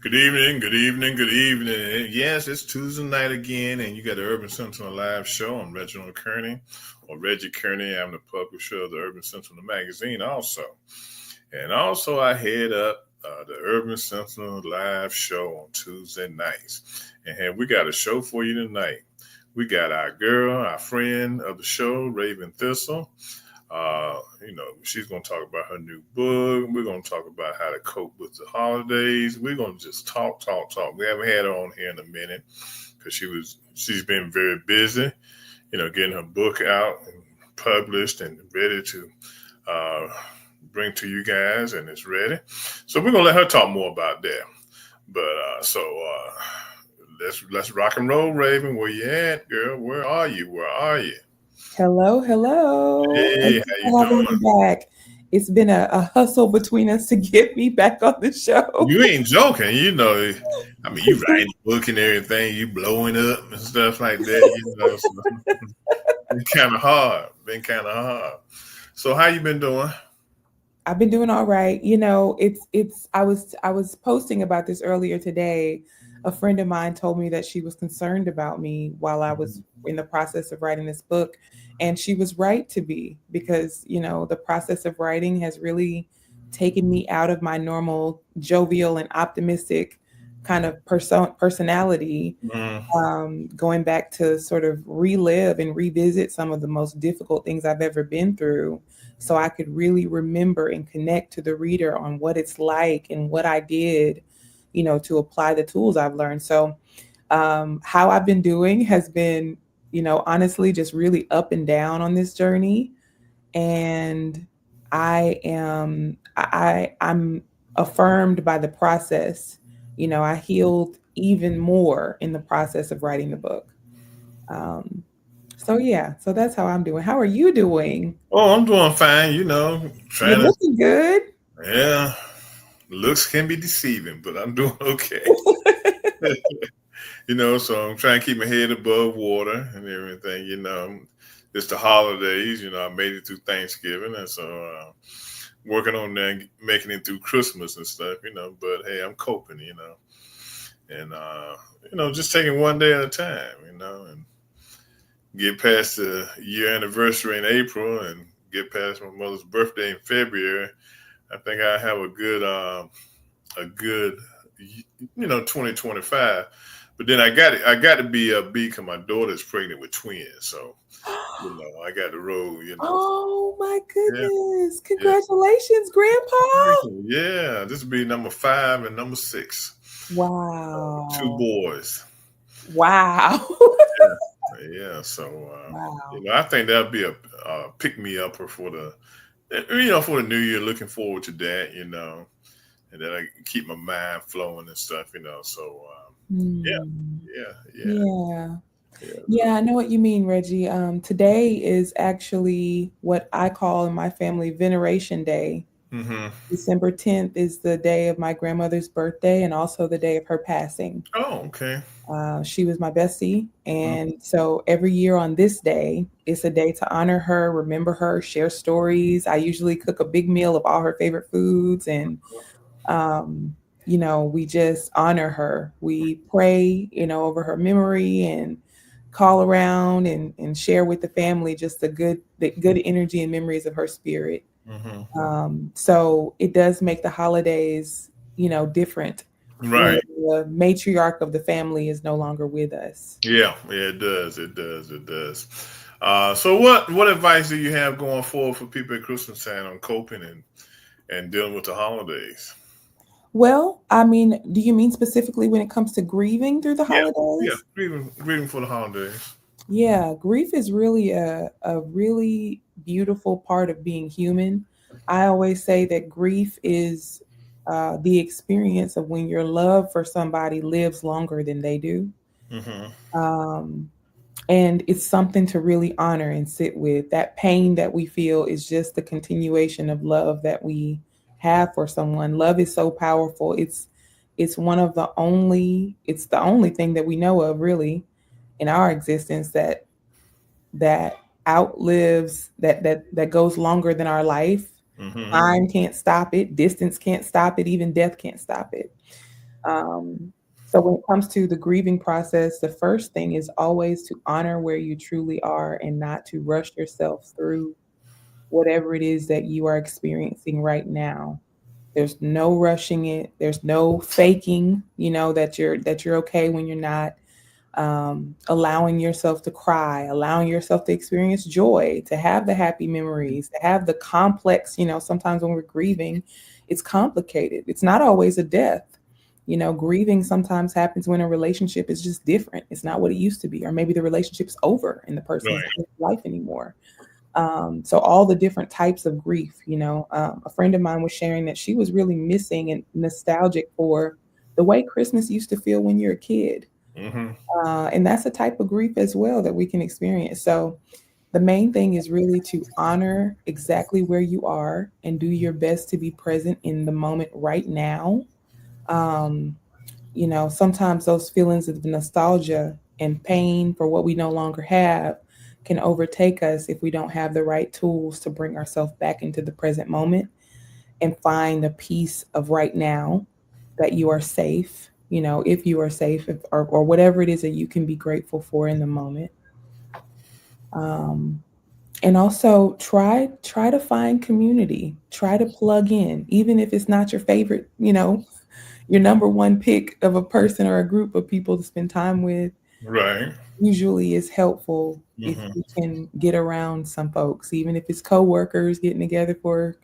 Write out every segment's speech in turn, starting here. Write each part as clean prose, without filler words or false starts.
Good evening, good evening, good evening. Yes, it's Tuesday night again, and you got the Urban Sentinel live show. I'm Reginald Kearney, or Reggie Kearney. I'm the publisher of the Urban Sentinel magazine, also. And also, I head up the Urban Sentinel live show on Tuesday nights. And hey, we got a show for you tonight. We got our girl, our friend of the show, Raven Thistle. She's going to talk about her new book. We're going to talk about how to cope with the holidays. We're going to just talk. We haven't had her on here in a minute because she's been very busy, getting her book out and published and ready to uh, bring to you guys, and it's ready. So we're going to let her talk more about that. But let's rock and roll, Raven. Where you at, girl? Where are you? Hello. Hey, Thank you how you for having doing? me back. It's been a hustle between us to get me back on the show. You ain't joking, I mean, you writing a book and everything, you blowing up and stuff like that, so been kind of hard. So how you been doing? I've been doing all right. I was posting about this earlier today. A friend of mine told me that she was concerned about me while I was in the process of writing this book. And she was right to be because, the process of writing has really taken me out of my normal jovial and optimistic kind of personality, Mm, going back to sort of relive and revisit some of the most difficult things I've ever been through so I could really remember and connect to the reader on what it's like and what I did, to apply the tools I've learned. So, how I've been doing has been, honestly, just really up and down on this journey. And I'm affirmed by the process. I healed even more in the process of writing the book. Um, so yeah, so that's how I'm doing. How are you doing? oh, I'm doing fine, You're trying to, looking good. yeah, looks can be deceiving, but I'm doing okay. So I'm trying to keep my head above water and everything, it's the holidays, I made it through Thanksgiving, and so working on that, making it through Christmas and stuff, but hey, I'm coping, and just taking one day at a time, and get past the year anniversary in April and get past my mother's birthday in February. I think I have a good 2025. But then I got to be upbeat because my daughter's pregnant with twins, so I got to roll. Oh my Yeah, goodness. yeah. Congratulations, Grandpa. Thank you. Yeah, this will be number 5 and number 6. Two Wow. boys. Wow. Yeah. So Wow. I think that'll be a pick me up for the for the new year. Looking forward to that. And then I keep my mind flowing and stuff. So yeah, Hmm. yeah. Yeah. Yeah. Yeah, I know what you mean, Reggie. Today is actually what I call in my family Veneration Day. Mm-hmm. December 10th is the day of my grandmother's birthday and also the day of her passing. Oh, okay. She was my bestie. And so every year on this day, it's a day to honor her, remember her, share stories. I usually cook a big meal of all her favorite foods. And, um, we just honor her. We pray, over her memory and call around and share with the family just the good energy and memories of her spirit. Mm-hmm. So it does make the holidays, different when Right. the matriarch of the family is no longer with us. Yeah. Yeah. It does. It does. It does. So what advice do you have going forward for people at Christmas time on coping and dealing with the holidays? Well, I mean, do you mean specifically when it comes to grieving through the Yeah. Yeah. holidays? Grieving for the holidays. Yeah, grief is really a really beautiful part of being human. I always say that grief is the experience of when your love for somebody lives longer than they do. Mm-hmm. Um, and it's something to really honor and sit with. That pain that we feel is just the continuation of love that we have for someone. Love is so powerful. It's the only thing that we know of really in our existence that outlives that goes longer than our life. Mm-hmm. Time can't stop it, distance can't stop it, even death can't stop it. Um, so when it comes to the grieving process, the first thing is always to honor where you truly are and not to rush yourself through whatever it is that you are experiencing right now. There's no rushing it. There's no faking, that you're okay when you're not. Allowing yourself to cry, allowing yourself to experience joy, to have the happy memories, to have the complex, sometimes when we're grieving, it's complicated. It's not always a death. Grieving sometimes happens when a relationship is just different. It's not what it used to be, or maybe the relationship's over and the person is Right. not in life anymore. So all the different types of grief, a friend of mine was sharing that she was really missing and nostalgic for the way Christmas used to feel when you're a kid. Hmm. And that's a type of grief as well that we can experience. So the main thing is really to honor exactly where you are and do your best to be present in the moment right now. Um, Sometimes those feelings of nostalgia and pain for what we no longer have can overtake us if we don't have the right tools to bring ourselves back into the present moment and find the peace of right now, that you are safe, if you are safe, or whatever it is that you can be grateful for in the moment. Um, and also try to find community, try to plug in, even if it's not your favorite, your number one pick of a person or a group of people to spend time with. Right. Usually is helpful if Hmm. you can get around some folks, even if it's coworkers getting together for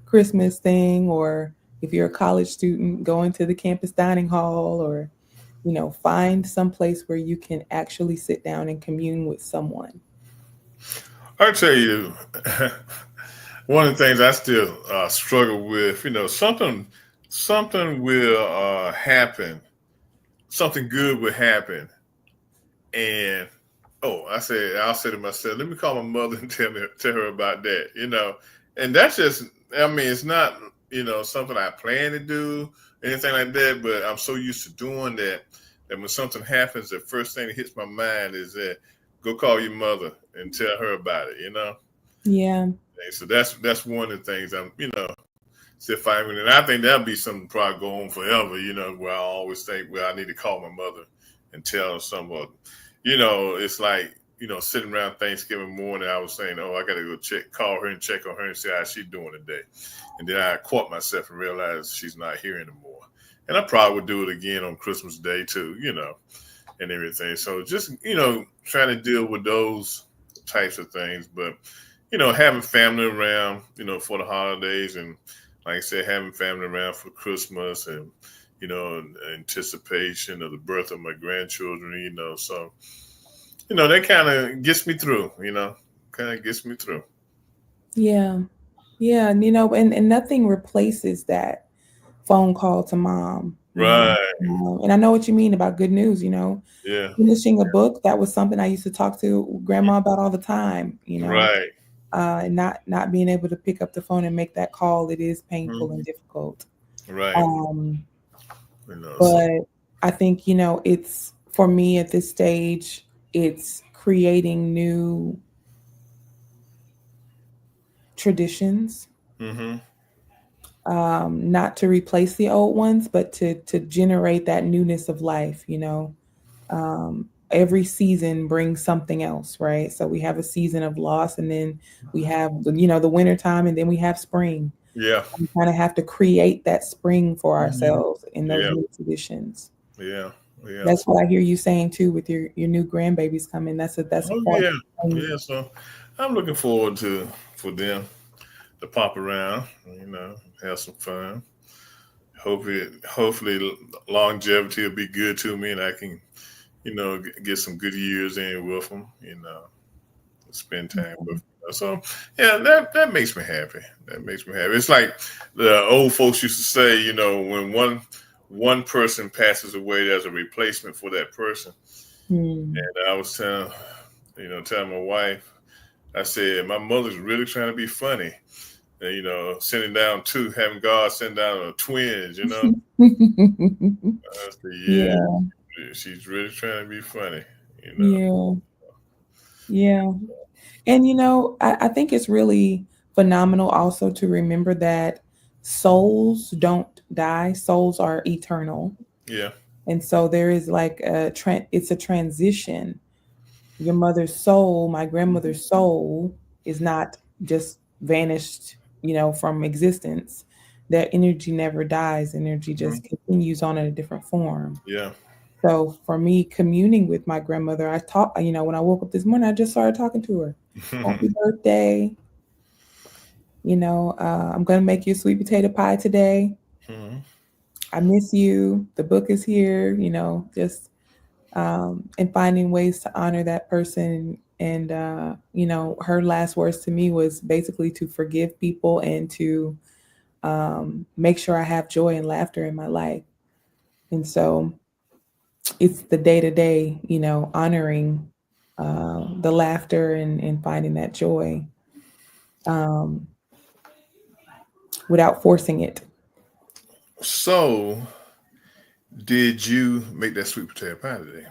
Christmas thing, or if you're a college student going to the campus dining hall, or find some place where you can actually sit down and commune with someone. I tell you, one of the things I still struggle with, something will happen, something good will happen, and oh, I'll say to myself, let me call my mother and tell her about that, and that's just, I mean, it's not, something I plan to do, anything like that, but I'm so used to doing that that when something happens, the first thing that hits my mind is that go call your mother and tell her about it. Yeah. And so that's one of the things I'm, still fighting, and I think that'll be something probably go on forever. Where I always think, well, I need to call my mother and tell her something. It's like sitting around Thanksgiving morning, I was saying, oh, I got to go call her and check on her and see how she's doing today, and then I caught myself and realized she's not here anymore, and I probably would do it again on Christmas Day too, and everything. So just trying to deal with those types of things, but having family around, for the holidays, and like I said, having family around for Christmas, and anticipation of the birth of my grandchildren, so that kind of gets me through, kind of gets me through. Yeah. Yeah. And and nothing replaces that phone call to mom, Right. And I know what you mean about good news, Yeah. finishing a book. That was something I used to talk to grandma about all the time, Right. and not being able to pick up the phone and make that call. It is painful and Mhm. difficult. Right. Um, So but I think, it's for me at this stage, it's creating new traditions, hmm not to replace the old ones, but to generate that newness of life, every season brings something else, right? So we have a season of loss, and then we have the winter time, and then we have spring. yeah. We kind of have to create that spring for hmm ourselves in those Yeah. new traditions. Yeah. Yeah. That's what I hear you saying too with your new grandbabies coming. That's a Oh point. yeah. Yeah. So I'm looking forward to for them to pop around, have some fun. Hopefully longevity will be good to me, and I can, get some good years in with them, spend time with them. So yeah, that makes me happy. That makes me happy. It's like the old folks used to say, when one person passes away, there's a replacement for that person. Hmm. And I was telling my wife, I said my mother's really trying to be funny, and, sending down having God send down twins. I said, yeah, Yeah, she's really trying to be funny. yeah, yeah. And I think it's really phenomenal also to remember that souls don't die, souls are eternal. Yeah. And so there is like it's a transition. Your mother's soul, my grandmother's soul, is not just vanished, from existence. That energy never dies. Energy Mhm. just continues on in a different form. Yeah. So for me, communing with my grandmother, I talk. When I woke up this morning, I just started talking to her. Happy birthday. I'm gonna make you a sweet potato pie today. Mhm. I miss you. The book is here. Just and finding ways to honor that person. And her last words to me was basically to forgive people and to make sure I have joy and laughter in my life. And so it's the day to day, honoring the laughter and finding that joy um, without forcing it. So, did you make that sweet potato pie today?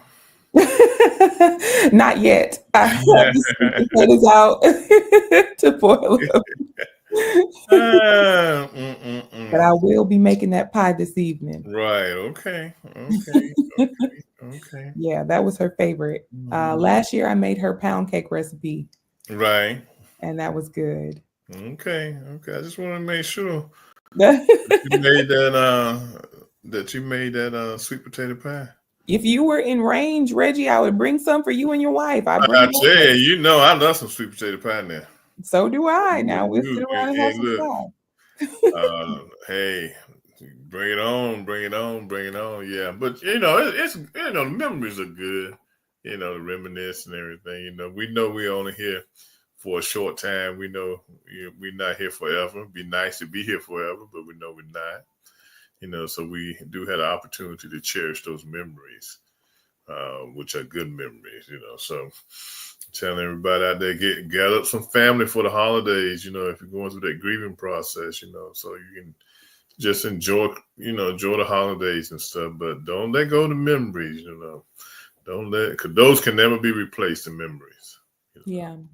Not yet. I have the sweet potatoes out to boil them. Mm, mm, But mm. I will be making that pie this evening. Right. Okay. Okay. Okay. Okay. Yeah, that was her favorite. Mhm. Last year I made her pound cake recipe, Right. and that was good. Okay. Okay. I just want to make sure you made that you made that sweet potato pie. If you were in range, Reggie, I would bring some for you and your wife. I bring I it tell over. you, you know, I love some sweet potato pie now. So do I. You, Now we'll sit you, around and have hey, some look. pie. Hey, bring it on, bring it on, bring it on. Yeah, but you know, it's the memories are good. You know, the reminisce and everything. You know we only here for a short time. We know we're not here forever. It'd be nice to be here forever, but we know we're not. You know, so we do have the opportunity to cherish those memories, which are good memories. You know, so telling everybody out there gather up some family for the holidays. You know, if you're going through that grieving process, so you can just enjoy the holidays and stuff, but don't let go of the memories, don't let, because those can never be replaced, the memories, you know,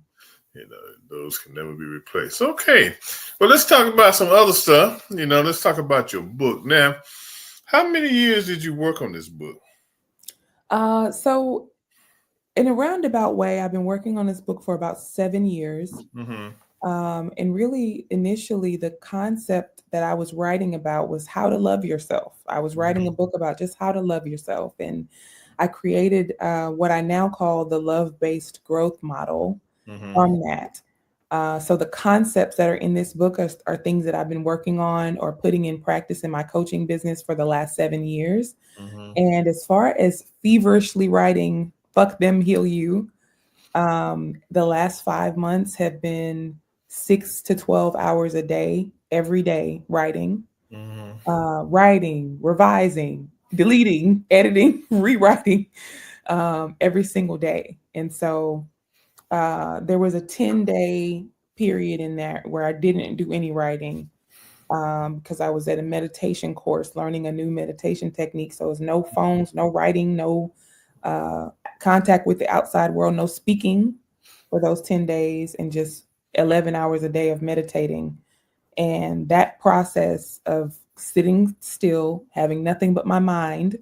Yeah. those can never be replaced. Okay, well, let's talk about some other stuff. Let's talk about your book. Now, how many years did you work on this book? So in a roundabout way, I've been working on this book for about 7 years. Mm-hmm. And really, initially, the concept that I was writing about was how to love yourself. I was writing a book about just how to love yourself. And I created what I now call the love based growth model Mm-hmm. on that. So the concepts that are in this book are things that I've been working on or putting in practice in my coaching business for the last 7 years. Mm-hmm. And as far as feverishly writing, fuck them, heal you, the last 5 months have been 6 to 12 hours a day, every day, Mm-hmm. writing, revising, deleting, editing, rewriting, every single day. And so there was a 10-day period in there where I didn't do any writing because I was at a meditation course learning a new meditation technique. So it was no phones, no writing, no uh, contact with the outside world, no speaking for those 10 days, and just 11 hours a day of meditating. And that process of sitting still, having nothing but my mind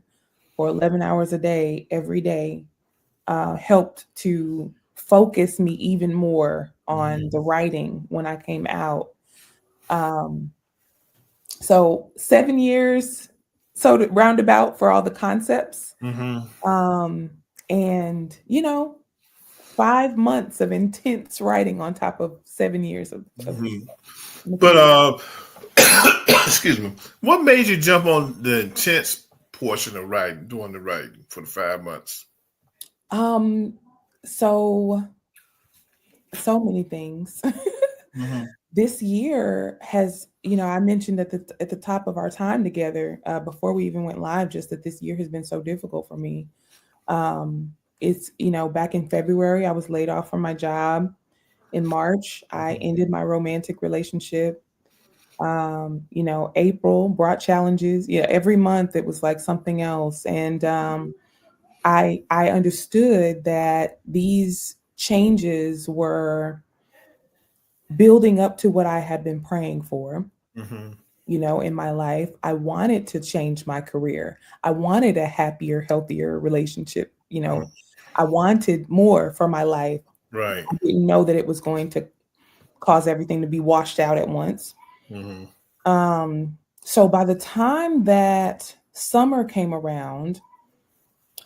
for 11 hours a day, every day, helped to focus me even more on the writing when I came out. Um, so 7 years, so to roundabout for all the concepts. Mm-hmm. Um, and 5 months of intense writing on top of 7 years of Mm-hmm. But material. excuse me, what made you jump on the intense portion of writing, doing the writing for the 5 months? Um, so many things. Mm-hmm. This year has, I mentioned at the top of our time together, before we even went live, just that this year has been so difficult for me. It's, back in February, I was laid off from my job. In March, I Mm-hmm. ended my romantic relationship. April brought challenges. Yeah, every month it was like something else. And I understood that these changes were building up to what I had been praying for. Mm-hmm. in my life. I wanted to change my career. I wanted a happier, healthier relationship. I wanted more for my life. Right. I didn't know that it was going to cause everything to be washed out at once. Mm-hmm. So by the time that summer came around,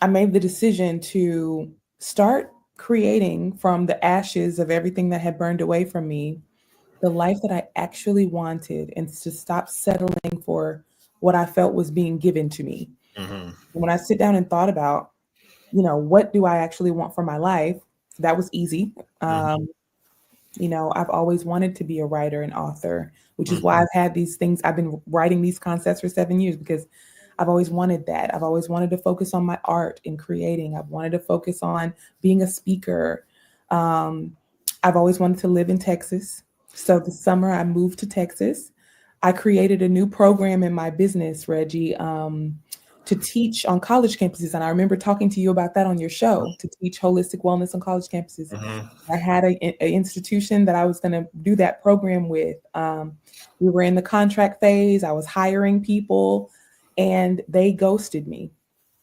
I made the decision to start creating from the ashes of everything that had burned away from me the life that I actually wanted, and to stop settling for what I felt was being given to me. Mm-hmm. When I sit down and thought about, what do I actually want for my life, that was easy. Mm-hmm. I've always wanted to be a writer and author, which is why Mm-hmm. I've had these things. I've been writing these concepts for 7 years because I've always wanted that. I've always wanted to focus on my art and creating. I've wanted to focus on being a speaker. Um, I've always wanted to live in Texas. So this summer I moved to Texas. I created a new program in my business, Reggie, to teach on college campuses. And I remember talking to you about that on your show, to teach holistic wellness on college campuses. Mm-hmm. I had an institution that I was going to do that program with. We were in the contract phase. I was hiring people, and they ghosted me.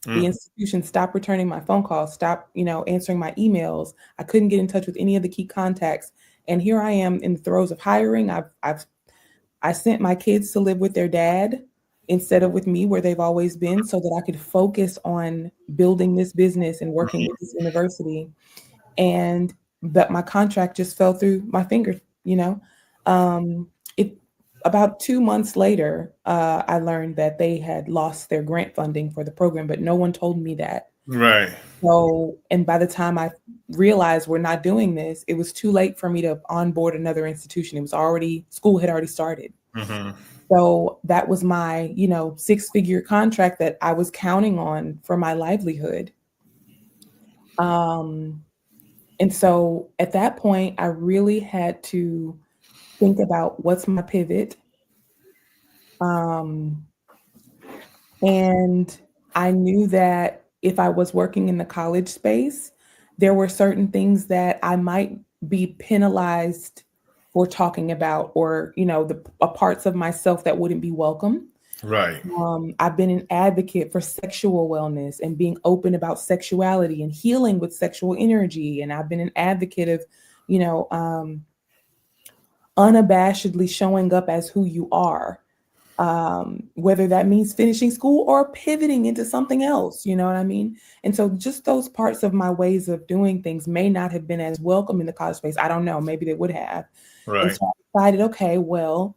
The Mm-hmm. institution stopped returning my phone calls, stopped, answering my emails. I couldn't get in touch with any of the key contacts. And here I am in the throes of hiring. I sent my kids to live with their dad instead of with me, where they've always been, so that I could focus on building this business and working with this university. And but my contract just fell through my fingers. It About 2 months later, I learned that they had lost their grant funding for the program, but no one told me that. Right. So, and by the time I realized we're not doing this, it was too late for me to onboard another institution. School had already started. Mm-hmm. So that was my, 6-figure contract that I was counting on for my livelihood. Um, and so at that point, I really had to think about what's my pivot. Um, and I knew that if I was working in the college space, there were certain things that I might be penalized for talking about, or, the parts of myself that wouldn't be welcome. Right. I've been an advocate for sexual wellness and being open about sexuality and healing with sexual energy. And I've been an advocate of, you know, um, unabashedly showing up as who you are, whether that means finishing school or pivoting into something else. You know what I mean? And so just those parts of my ways of doing things may not have been as welcome in the college space. I don't know. Maybe they would have. And Right. so I decided, okay, well,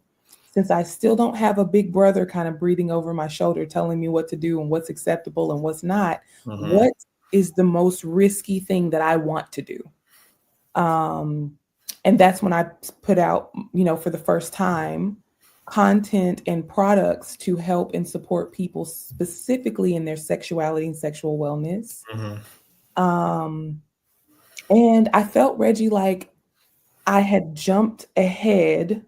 since I still don't have a big brother kind of breathing over my shoulder, telling me what to do and what's acceptable and what's not, Mm-hmm. what is the most risky thing that I want to do? Um, and that's when I put out, for the first time, content and products to help and support people specifically in their sexuality and sexual wellness. Mm-hmm. Um, and I felt, Reggie, like I had jumped ahead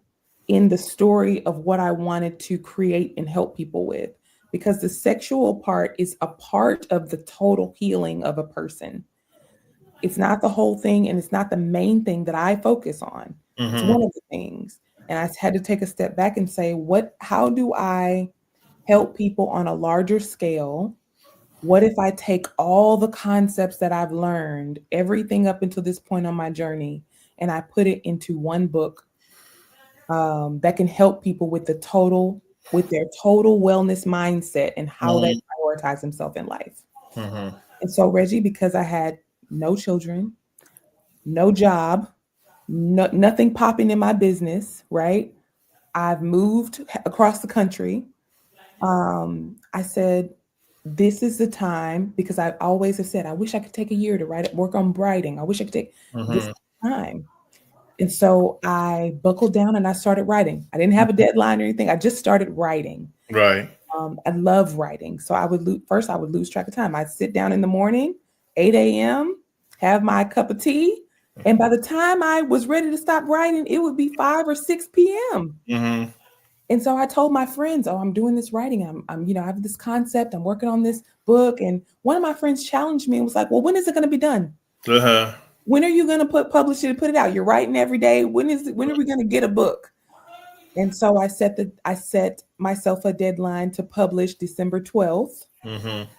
in the story of what I wanted to create and help people with, because the sexual part is a part of the total healing of a person. It's not the whole thing, and it's not the main thing that I focus on. It's Mm-hmm. one of the things. And I had to take a step back and say, how do I help people on a larger scale? What if I take all the concepts that I've learned, everything up until this point on my journey, and I put it into one book, that can help people with their total wellness mindset and how they prioritize themselves in life. Mm-hmm. And so, Reggie, because I had no children, no job, nothing popping in my business, right? I've moved across the country. I said, this is the time, because I always have said, I wish I could take a year to work on writing. I wish I could take this Mm-hmm. time. And so I buckled down and I started writing. I didn't have a deadline or anything. I just started writing. Right. I love writing. So I would lose track of time. I'd sit down in the morning, 8 a.m., have my cup of tea. And by the time I was ready to stop writing, it would be 5 or 6 p.m. Mm-hmm. And so I told my friends, oh, I'm doing this writing. I have this concept. I'm working on this book. And one of my friends challenged me and was like, well, when is it going to be done? Uh-huh. When are you going to publish it and put it out? You're writing every day. When are we going to get a book? And so I set myself a deadline to publish December 12th, Mm-hmm.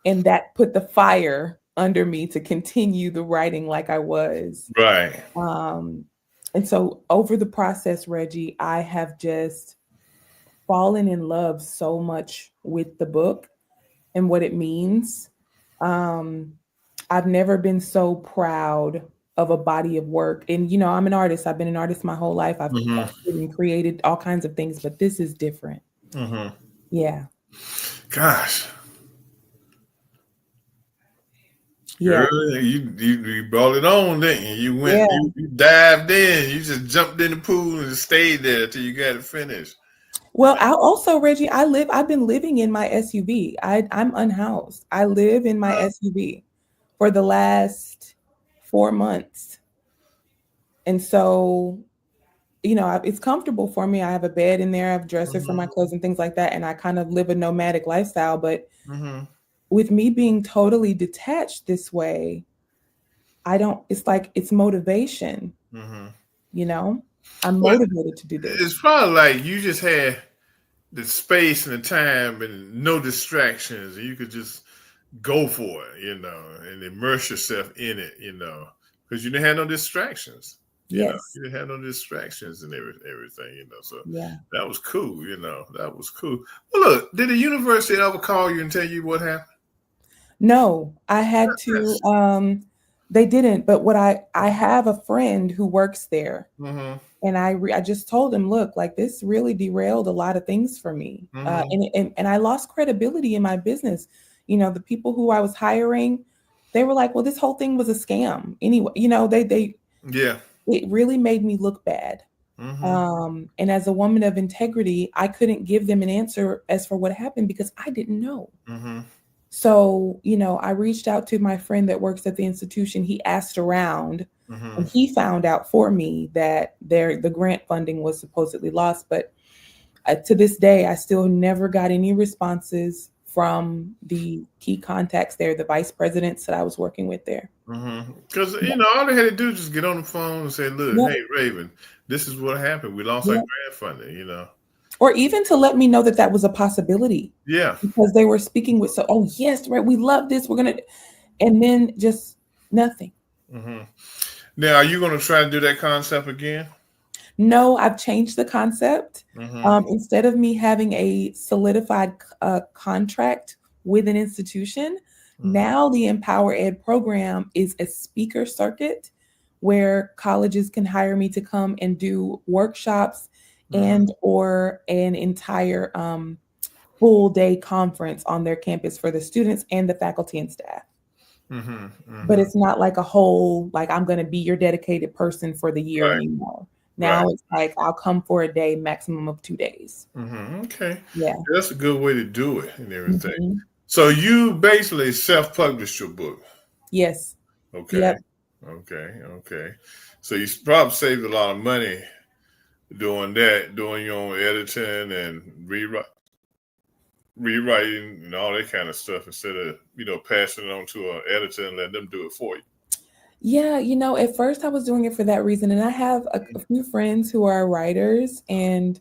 and that put the fire under me to continue the writing like I was. Right. Um, and so over the process, Reggie, I have just fallen in love so much with the book and what it means. Um, I've never been so proud of a body of work. And, I'm an artist. I've been an artist my whole life. I've Mm-hmm. sculpted and created all kinds of things, but this is different. Mm-hmm. Yeah. Gosh, Yeah. girl, you brought it on, didn't you? You went, Yeah. you dived in, you just jumped in the pool and stayed there till you got it finished. Well, I also, Reggie, I've been living in my SUV. I'm unhoused. I live in my SUV for the last 4 months. And so, it's comfortable for me. I have a bed in there, I have a dresser for my Mm-hmm. clothes and things like that. And I kind of live a nomadic lifestyle. But Mm-hmm. with me being totally detached this way, it's like it's motivation, Mm-hmm. you know? I'm Well, motivated to do this. it's probably like you just had the space and the time and no distractions, and you could just go for it, and immerse yourself in it, because you didn't have no distractions. Yes. You didn't have no distractions and everything, So Yeah. that was cool, that was cool. Well, look, did the university ever call you and tell you what happened? No, I had to, Yes. they didn't, but I have a friend who works there, Mm-hmm. and I just told him, look, like this really derailed a lot of things for me. Mm-hmm. And I lost credibility in my business. The people who I was hiring, they were like, well, this whole thing was a scam. Anyway, Yeah. it really made me look bad. Mm-hmm. And as a woman of integrity, I couldn't give them an answer as for what happened because I didn't know. Mm-hmm. So, I reached out to my friend that works at the institution. He asked around, Mm-hmm. and he found out for me that the grant funding was supposedly lost. But to this day, I still never got any responses from the key contacts there, the vice presidents that I was working with there. Because all they had to do is just get on the phone and say, "Look, Yep, hey Raven, this is what happened. We lost our yep. grant funding." Or even to let me know that that was a possibility, Yeah. because they were speaking with, so, oh yes, right, we love this, we're gonna, and then just nothing. hmm Now, are you going to try to do that concept again? No, I've changed the concept. Mm-hmm. Instead of me having a solidified contract with an institution, Mm-hmm. now the Empower Ed program is a speaker circuit where colleges can hire me to come and do workshops Mm-hmm. and or an entire full day conference on their campus for the students and the faculty and staff. Mm-hmm. But Mm-hmm. it's not like a whole, like I'm going to be your dedicated person for the year Right. anymore. Right. Now it's like I'll come for a day, maximum of 2 days. Okay. Yeah. That's a good way to do it and everything. Mhm. So you basically self-published your book. Yes. Okay. Yep. Okay. Okay. So you probably saved a lot of money doing that, doing your own editing and rewriting and all that kind of stuff instead of passing it on to an editor and letting them do it for you. Yeah, at first I was doing it for that reason. And I have a few friends who are writers, and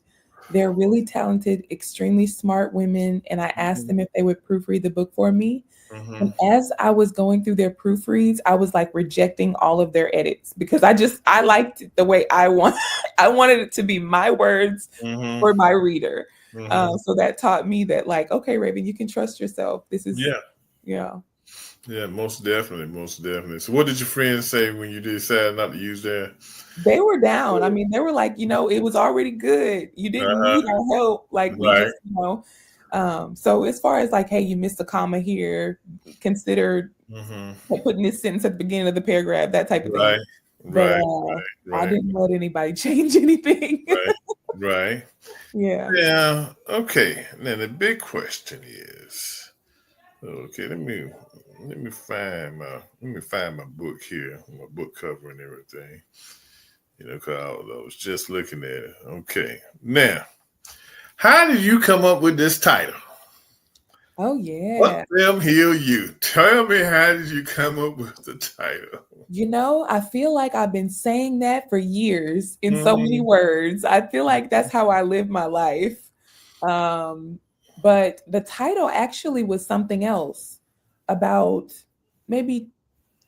they're really talented, extremely smart women. And I asked them if they would proofread the book for me. Mm-hmm. And as I was going through their proofreads, I was like rejecting all of their edits because I liked it the way I want. I wanted it to be my words Mm-hmm. for my reader. Mm-hmm. So that taught me that, like, okay, Raven, you can trust yourself. This is, Yeah. yeah. Yeah, most definitely, most definitely. So, what did your friends say when you decided not to use their? They were down. I mean, they were like, it was already good. You didn't need our help. Like, we Right. just, so as far as like, hey, you missed a comma here, consider Mm-hmm. putting this sentence at the beginning of the paragraph, that type of thing. Right. But Right. I Right. didn't let anybody change anything. Right. Right. Yeah. Yeah. Okay. Now the big question is, okay, let me find my book here, my book cover and everything. Because I was just looking at it. Okay. Now, how did you come up with this title? Oh Let yeah. them heal you. Tell me, how did you come up with the title? I feel like I've been saying that for years in so many Mm-hmm. words. I feel like that's how I live my life. Um, but the title actually was something else. About maybe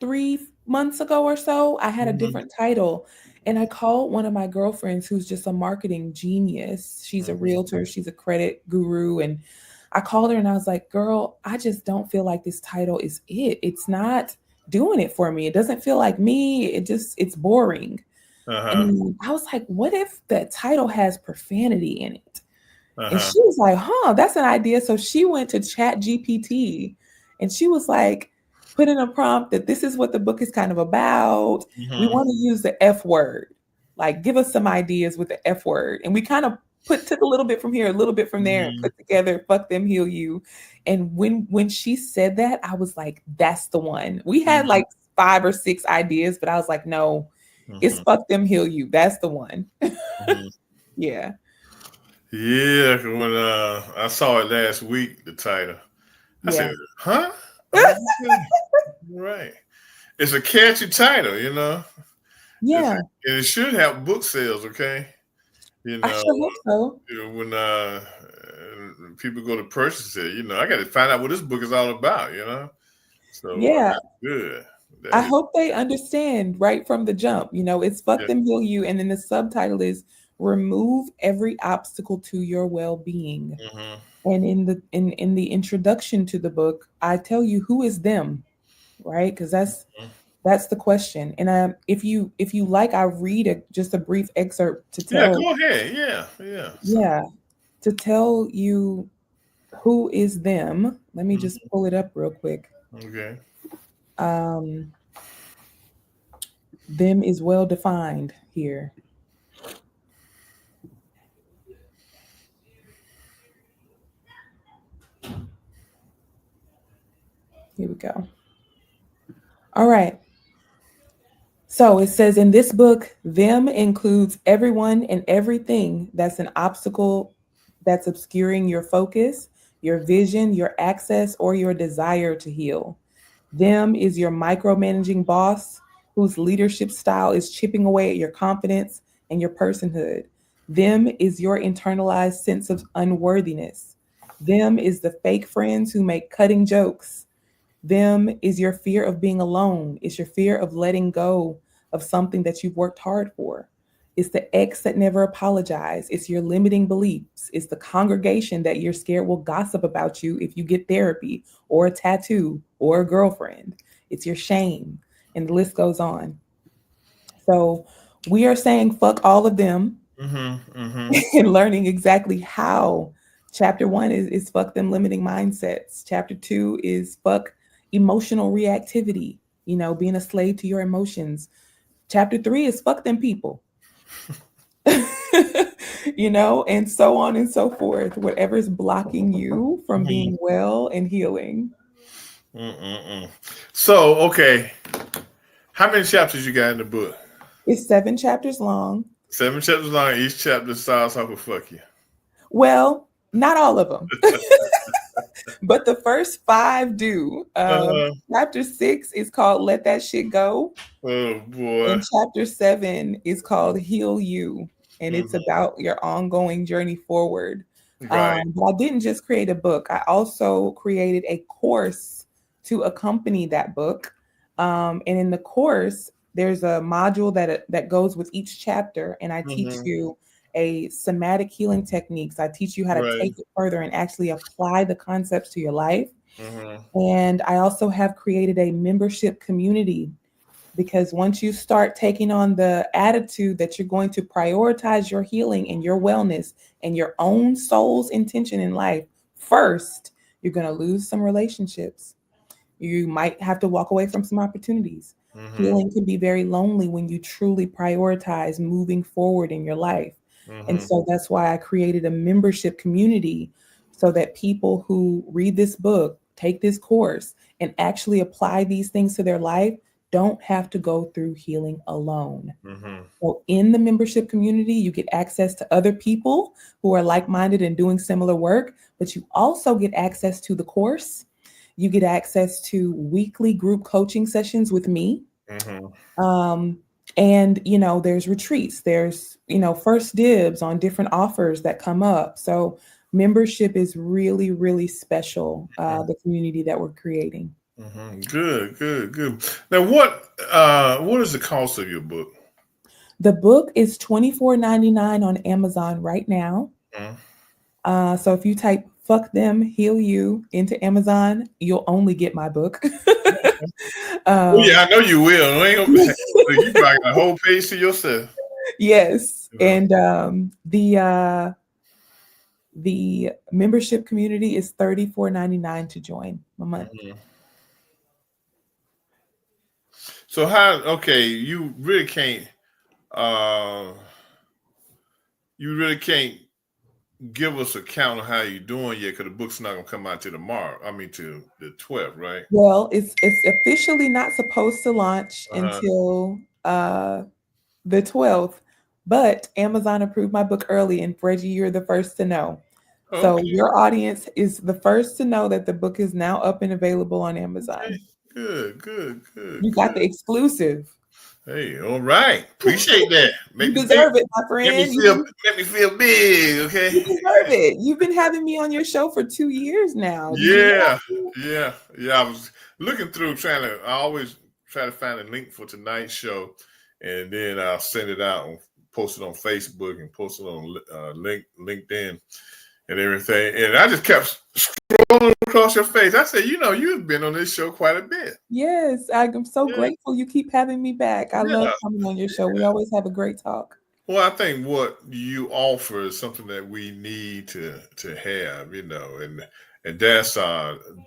3 months ago or so, I had a Mm-hmm. different title. And I called one of my girlfriends who's just a marketing genius. She's a Mm-hmm. realtor, she's a credit guru. And I called her and I was like, girl, I just don't feel like this title is it. It's not doing it for me. It doesn't feel like me. It's boring. Uh-huh. And I was like, what if the title has profanity in it? And Uh-huh. she was like, huh, that's an idea. So she went to Chat GPT and she was like, put in a prompt that this is what the book is kind of about. We Mm-hmm. want to use the F word. Like, give us some ideas with the F word. And we kind of took a little bit from here, a little bit from there, and Mm-hmm. put together, fuck them, heal you. And when she said that, I was like, that's the one. We had Mm-hmm. like 5 or 6 ideas, but I was like, no, it's Mm-hmm. fuck them, heal you. That's the one. Mm-hmm. Yeah. Yeah, when I saw it last week, the title, I said, Yeah. huh? Oh, okay. Right. It's a catchy title, you know. It's, Yeah. and it should have book sales, okay? You I know, sure hope so. when people go to purchase it, I got to find out what this book is all about, So Yeah. that's good. I That is hope they understand right from the jump. It's fuck yeah. them, heal you. And then the subtitle is remove every obstacle to your well-being. Mm-hmm. And in the introduction to the book, I tell you who is them, right? Because that's the question. And if you like, I read just a brief excerpt to Yeah, tell, go ahead. Yeah, yeah. So, yeah, to tell you who is them. Let me just mhm. pull it up real quick. Okay. Um, them is well defined here. Here we go. All right. So it says in this book, them includes everyone and everything that's an obstacle that's obscuring your focus, your vision, your access, or your desire to heal. Them is your micromanaging boss whose leadership style is chipping away at your confidence and your personhood. Them is your internalized sense of unworthiness. Them is the fake friends who make cutting jokes. Them is your fear of being alone. It's your fear of letting go of something that you've worked hard for. It's the ex that never apologized. It's your limiting beliefs. It's the congregation that you're scared will gossip about you if you get therapy or a tattoo or a girlfriend. It's your shame. And the list goes on. So we are saying fuck all of them Mm-hmm. Mm-hmm. and learning exactly how. Chapter 1 is fuck them limiting mindsets. Chapter 2 is fuck emotional reactivity, being a slave to your emotions. Chapter 3 is fuck them people. And so on and so forth. Whatever's blocking you from Mm-hmm. being well and healing. Mm-mm-mm. So, okay, how many chapters you got in the book? It's 7 chapters long. 7 chapters long. Each chapter starts off with "fuck you." Well, not all of them, but the first 5 do. Uh, Chapter 6 is called Let That Shit Go. oh boy. And chapter 7 is called Heal You. And it's Mm-hmm. about your ongoing journey forward. Right. But I didn't just create a book, I also created a course to accompany that book. And in the course, there's a module that goes with each chapter, and I teach Mm-hmm. you a somatic healing techniques. I teach you how to Right. take it further and actually apply the concepts to your life. Mm-hmm. And I also have created a membership community because once you start taking on the attitude that you're going to prioritize your healing and your wellness and your own soul's intention in life first, you're going to lose some relationships. You might have to walk away from some opportunities. Mm-hmm. Healing can be very lonely when you truly prioritize moving forward in your life. And Mm-hmm. so that's why I created a membership community so that people who read this book, take this course, and actually apply these things to their life, don't have to go through healing alone. Mm-hmm. So in the membership community, you get access to other people who are like-minded and doing similar work, but you also get access to the course. You get access to weekly group coaching sessions with me. Mm-hmm. Um, and there's retreats, there's first dibs on different offers that come up. So membership is really, really special, the community that we're creating. Mm-hmm. Good, good, good. Now, what is the cost of your book? The book is $24.99 on Amazon right now. Mm-hmm. So if you type "fuck them, heal you" into Amazon, you'll only get my book. Well, um, yeah, I know you will. I ain't gonna, you probably got a whole page to yourself. yes, Uh-huh. and the membership community is $34.99 to join a month. Mhm. So how? Okay, uh, you really can't give us a count of how you're doing yet, because the book's not gonna come out till tomorrow. I mean, to the 12th, right? Well, it's officially not supposed to launch Uh-huh. until the 12th, but Amazon approved my book early, and Reggie, you're the first to know. So Okay, your audience is the first to know that the book is now up and available on okay, Amazon. good, good, good, You got good. the exclusive. Hey, all right, appreciate that. You deserve it, my friend. Make me feel big. Okay. You deserve it. You've been having me on your show for 2 years now. Do you Yeah, know? yeah, yeah. I was looking through trying to. I always try to find a link for tonight's show, and then I'll send it out and post it on Facebook and post it on LinkedIn and everything. And I just kept scrolling across your face. I said, you've been on this show quite a bit. Yes, I'm so Yeah, grateful you keep having me back. I love yeah. coming on your show. We always have a great talk. Well, I think what you offer is something that we need to have, and that's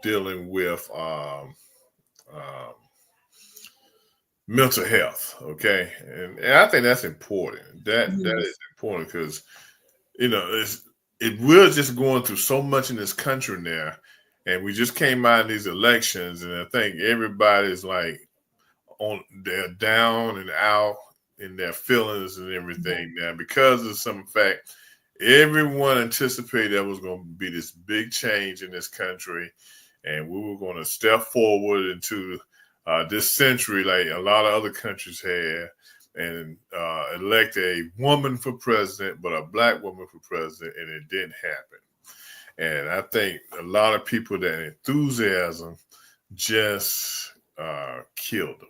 dealing with um, mental health. Okay, and I think that's important. That is Yes. important because we're just going through so much in this country now, and we just came out of these elections, and I think everybody's like they're down and out in their feelings and everything now because of some fact. Everyone anticipated there was going to be this big change in this country, and we were going to step forward into this century like a lot of other countries had, and elect a woman for president, but a black woman for president, and it didn't happen. And I think a lot of people, that enthusiasm just killed them.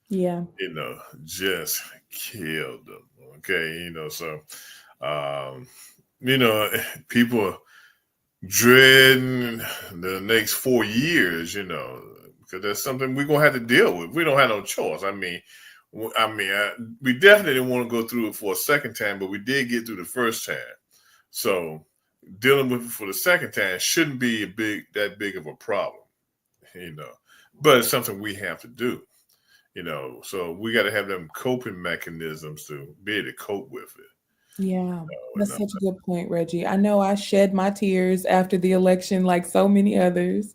Yeah. Just killed them. Okay, so um, you know, people dreading the next 4 years, because that's something we're gonna have to deal with. We don't have no choice. We definitely didn't want to go through it for a second time, but we did get through the first time. So dealing with it for the second time shouldn't be that big of a problem, you know. But it's something we have to do, So we got to have them coping mechanisms to be able to cope with it. Yeah, You that's know? such a good point, Reggie. I know I shed my tears after the election, like so many others.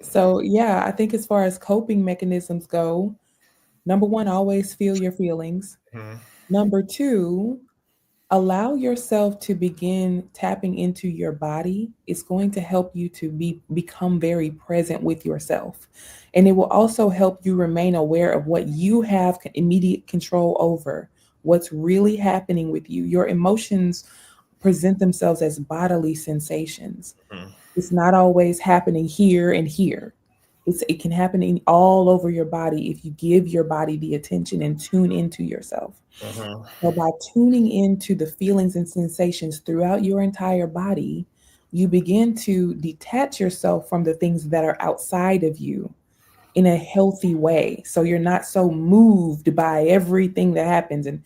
So yeah, I think as far as coping mechanisms go, number one, always feel your feelings. Mhm. Number two, allow yourself to begin tapping into your body. It's going to help you to become very present with yourself. And it will also help you remain aware of what you have immediate control over, what's really happening with you. Your emotions present themselves as bodily sensations. Mhm. It's not always happening here and here. It can happen all over your body if you give your body the attention and tune into yourself. Mhm. So by tuning into the feelings and sensations throughout your entire body, you begin to detach yourself from the things that are outside of you in a healthy way. So you're not so moved by everything that happens and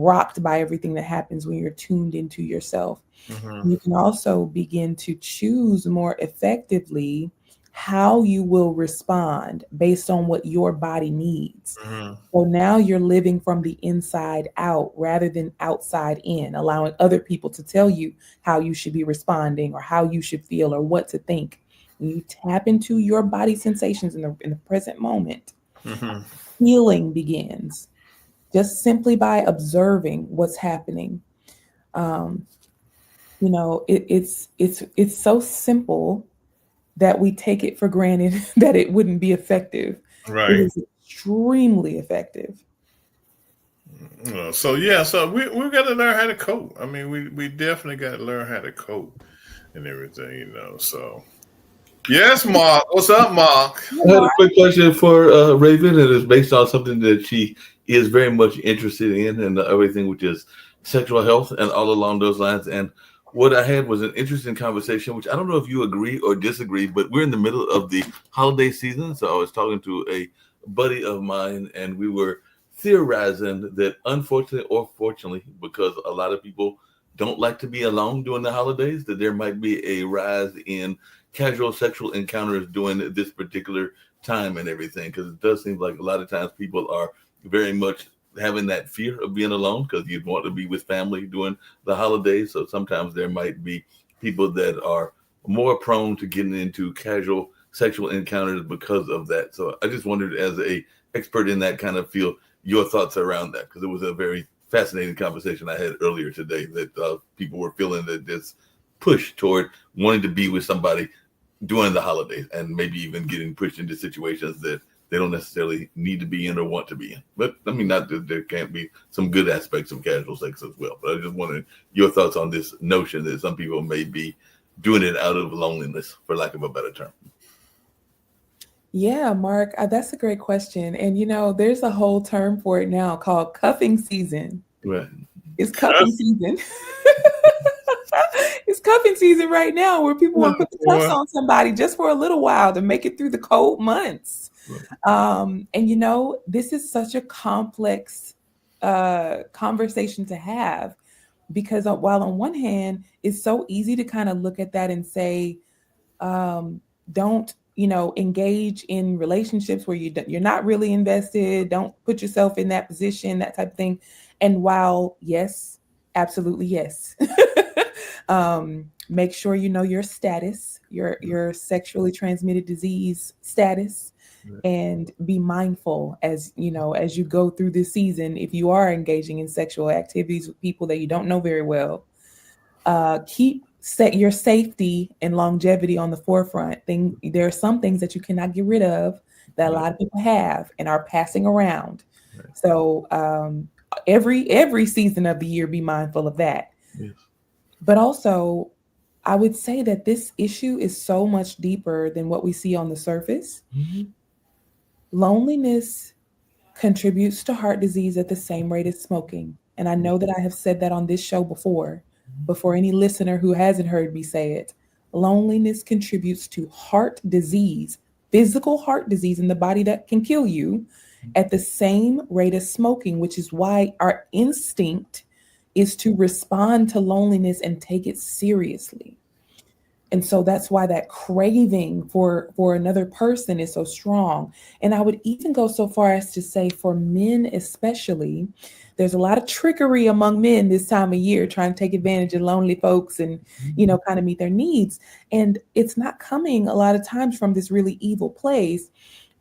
rocked by everything that happens when you're tuned into yourself. Mhm. You can also begin to choose more effectively how you will respond based on what your body needs. Mhm. So now you're living from the inside out rather than outside in, allowing other people to tell you how you should be responding or how you should feel or what to think. When you tap into your body sensations in the present moment, Hmm. Healing begins just simply by observing what's happening. Um, it's so simple that we take it for granted that it wouldn't be effective. It Right. is extremely effective. So yeah, so we got to learn how to cope. I mean, we definitely got to learn how to cope and everything, So yes, Mark. What's up, Mark? Yeah, I had a Mark. quick question for Raven, and it's based on something that she is very much interested in, and everything which is sexual health and all along those lines. And what I had was an interesting conversation, which I don't know if you agree or disagree, but we're in the middle of the holiday season. So I was talking to a buddy of mine, and we were theorizing that unfortunately or fortunately, because a lot of people don't like to be alone during the holidays, that there might be a rise in casual sexual encounters during this particular time and everything, because it does seem like a lot of times people are very much having that fear of being alone because you'd want to be with family during the holidays. So sometimes there might be people that are more prone to getting into casual sexual encounters because of that. So I just wondered, as a expert in that kind of field, your thoughts around that, because it was a very fascinating conversation I had earlier today, that people were feeling that this push toward wanting to be with somebody during the holidays, and maybe even getting pushed into situations that they don't necessarily need to be in or want to be in. But I mean, not that there can't be some good aspects of casual sex as well. But I just wanted your thoughts on this notion that some people may be doing it out of loneliness, for lack of a better term. Yeah, Mark, that's a great question. And there's a whole term for it now called cuffing season. Right. It's cuffing season. It's cuffing season right now where people want to put the cuffs Boy. on somebody just for a little while to make it through the cold months. Right. And this is such a complex conversation to have because while on one hand, it's so easy to kind of look at that and say, don't engage in relationships where you're not really invested. Don't put yourself in that position, that type of thing. And while yes, absolutely yes, make sure you know your status, your sexually transmitted disease status, Right. and be mindful as you go through this season. If you are engaging in sexual activities with people that you don't know very well, keep set your safety and longevity on the forefront. There are some things that you cannot get rid of that a Right. lot of people have and are passing around. Right. So every season of the year, be mindful of that. Yes. But also, I would say that this issue is so much deeper than what we see on the surface. Mhm. Loneliness contributes to heart disease at the same rate as smoking. And I know that I have said that on this show before, but for any listener who hasn't heard me say it, loneliness contributes to heart disease, physical heart disease in the body that can kill you at the same rate as smoking, which is why our instinct is to respond to loneliness and take it seriously. And so that's why that craving for another person is so strong. And I would even go so far as to say, for men especially, there's a lot of trickery among men this time of year trying to take advantage of lonely folks and kind of meet their needs. And it's not coming a lot of times from this really evil place,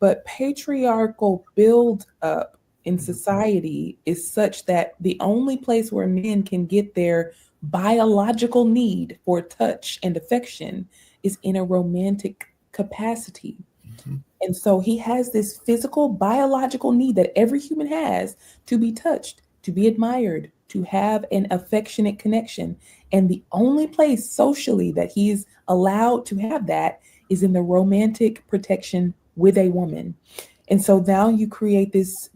but patriarchal build up in society is such that the only place where men can get their biological need for touch and affection is in a romantic capacity. Mhm. And so he has this physical, biological need that every human has to be touched, to be admired, to have an affectionate connection. And the only place socially that he's allowed to have that is in the romantic protection with a woman. And so now you create this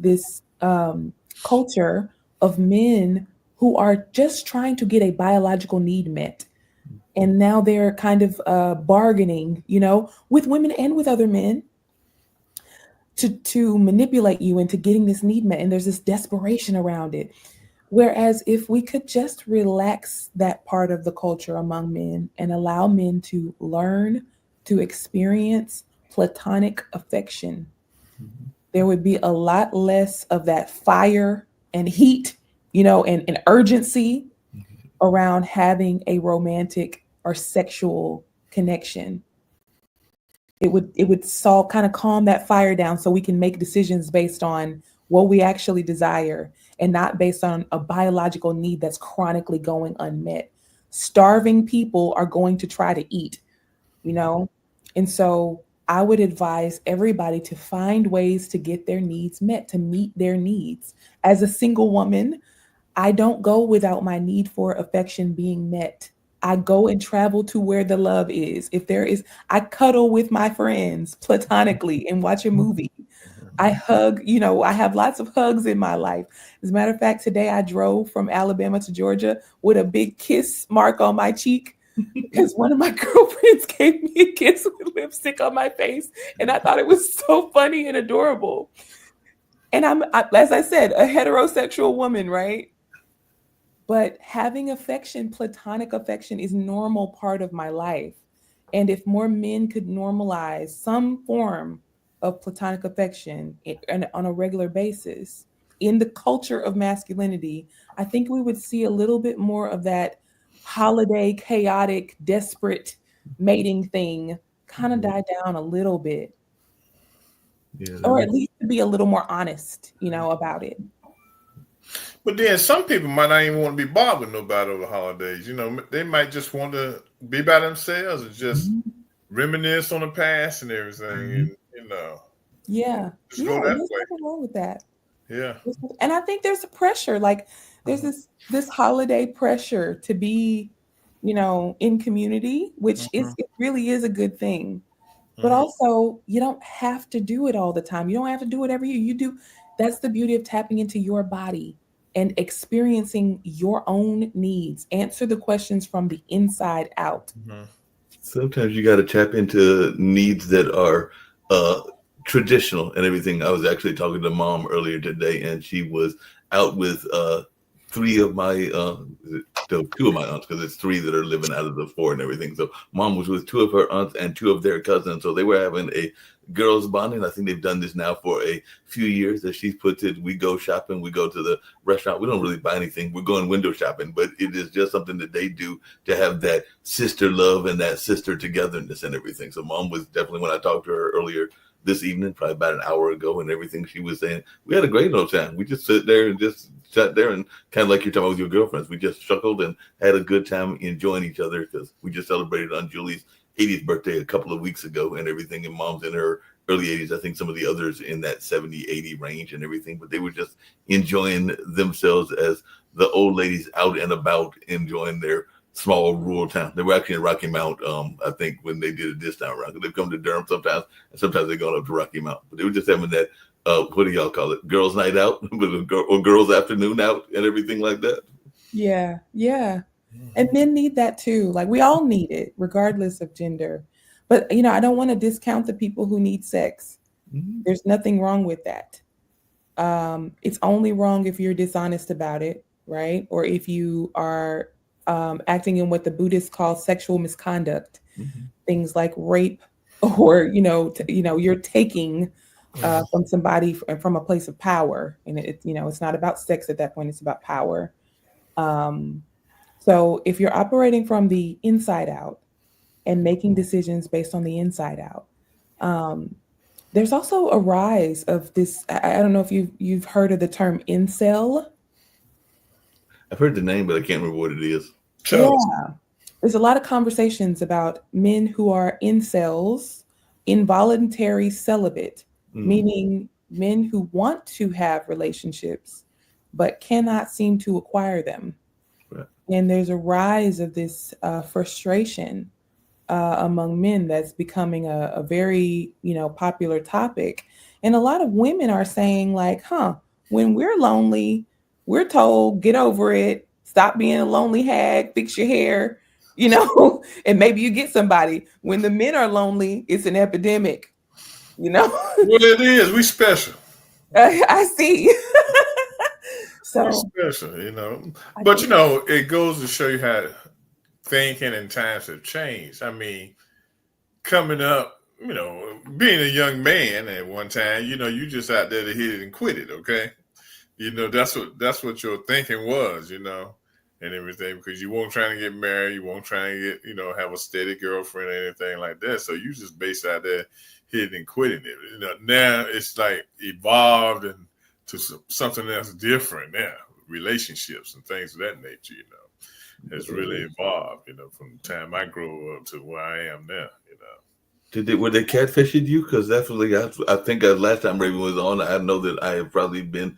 culture of men who are just trying to get a biological need met. And now they're kind of bargaining, with women and with other men to manipulate you into getting this need met. And there's this desperation around it. Whereas if we could just relax that part of the culture among men and allow men to learn to experience platonic affection, Mhm. there would be a lot less of that fire and heat, and urgency Mhm. around having a romantic or sexual connection. it would solve, kind of calm that fire down, so we can make decisions based on what we actually desire and not based on a biological need that's chronically going unmet. Starving people are going to try to eat, you know? And so I would advise everybody to find ways to get their needs met, to meet their needs. As a single woman, I don't go without my need for affection being met. I go and travel to where the love is. If there is, I cuddle with my friends platonically and watch a movie. I hug, I have lots of hugs in my life. As a matter of fact, today I drove from Alabama to Georgia with a big kiss mark on my cheek because one of my girlfriends gave me a kiss with lipstick on my face. And I thought it was so funny and adorable. And as I said, a heterosexual woman, right? But having affection, platonic affection, is normal part of my life. And if more men could normalize some form of platonic affection on a regular basis in the culture of masculinity, I think we would see a little bit more of that holiday, chaotic, desperate mating thing kind of die down a little bit. Yeah, Or at least to be a little more honest, about it. But then some people might not even want to be bothered with nobody over the holidays. They might just want to be by themselves and just reminisce on the past and everything. And Yeah. just go that There's way. nothing wrong with that. Yeah. And I think there's a pressure, like there's this holiday pressure to be, in community, which it really is a good thing. But also, you don't have to do it all the time. You don't have to do whatever you do. That's the beauty of tapping into your body and experiencing your own needs. Answer the questions from the inside out. Sometimes you got to tap into needs that are traditional and everything. I was actually talking to Mom earlier today, and she was out with three of my two of my aunts, because it's three that are living out of the four and everything. So Mom was with two of her aunts and two of their cousins. So they were having a girls bonding. I think they've done this now for a few years. That she's put it, we go shopping, we go to the restaurant. We don't really buy anything. We're going window shopping, but it is just something that they do to have that sister love and that sister togetherness and everything. So Mom was definitely, when I talked to her earlier this evening, probably about an hour ago, and everything, she was saying we had a great old time. We just sit there and just sat there and kind of like you're talking about with your girlfriends. We just chuckled and had a good time enjoying each other, because we just celebrated on Julie's 80th birthday a couple of weeks ago and everything. And Mom's in her early 80s. I think some of the others in that 70, 80 range and everything. But they were just enjoying themselves as the old ladies out and about, enjoying their small rural town. They were actually in Rocky Mount, I think, when they did it this time around. They've come to Durham sometimes, and sometimes they're going up to Rocky Mount. But they were just having that, what do y'all call it? Girls' night out, or girls' afternoon out and everything like that. Yeah, yeah. And men need that too. Like we all need it, regardless of gender. But, I don't want to discount the people who need sex. There's nothing wrong with that. It's only wrong if you're dishonest about it, right? Or if you are acting in what the Buddhists call sexual misconduct, things like rape, or you're taking from somebody from a place of power, and it's not about sex at that point; it's about power. So if you're operating from the inside out and making decisions based on the inside out, there's also a rise of this. I don't know if you've heard of the term incel. I've heard the name, but I can't remember what it is. Yeah. There's a lot of conversations about men who are incels, involuntary celibate, meaning men who want to have relationships but cannot seem to acquire them. Right. And there's a rise of this frustration among men that's becoming a very, popular topic. And a lot of women are saying like, when we're lonely, we're told, get over it, stop being a lonely hag, fix your hair, and maybe you get somebody. When the men are lonely, it's an epidemic, Well, it is. We special. I see. So we special, But, it goes to show you how thinking and times have changed. I mean, coming up, being a young man at one time, you just out there to hit it and quit it, okay? That's what your thinking was, and everything, because you won't try to get married, you won't try to get, have a steady girlfriend or anything like that. So you just base out there hitting and quitting it. Now it's like evolved into something else different now. Relationships and things of that nature, has really evolved, from the time I grew up to where I am now, Were they catfishing you? Because definitely, I think last time Raven was on, I know that I have probably been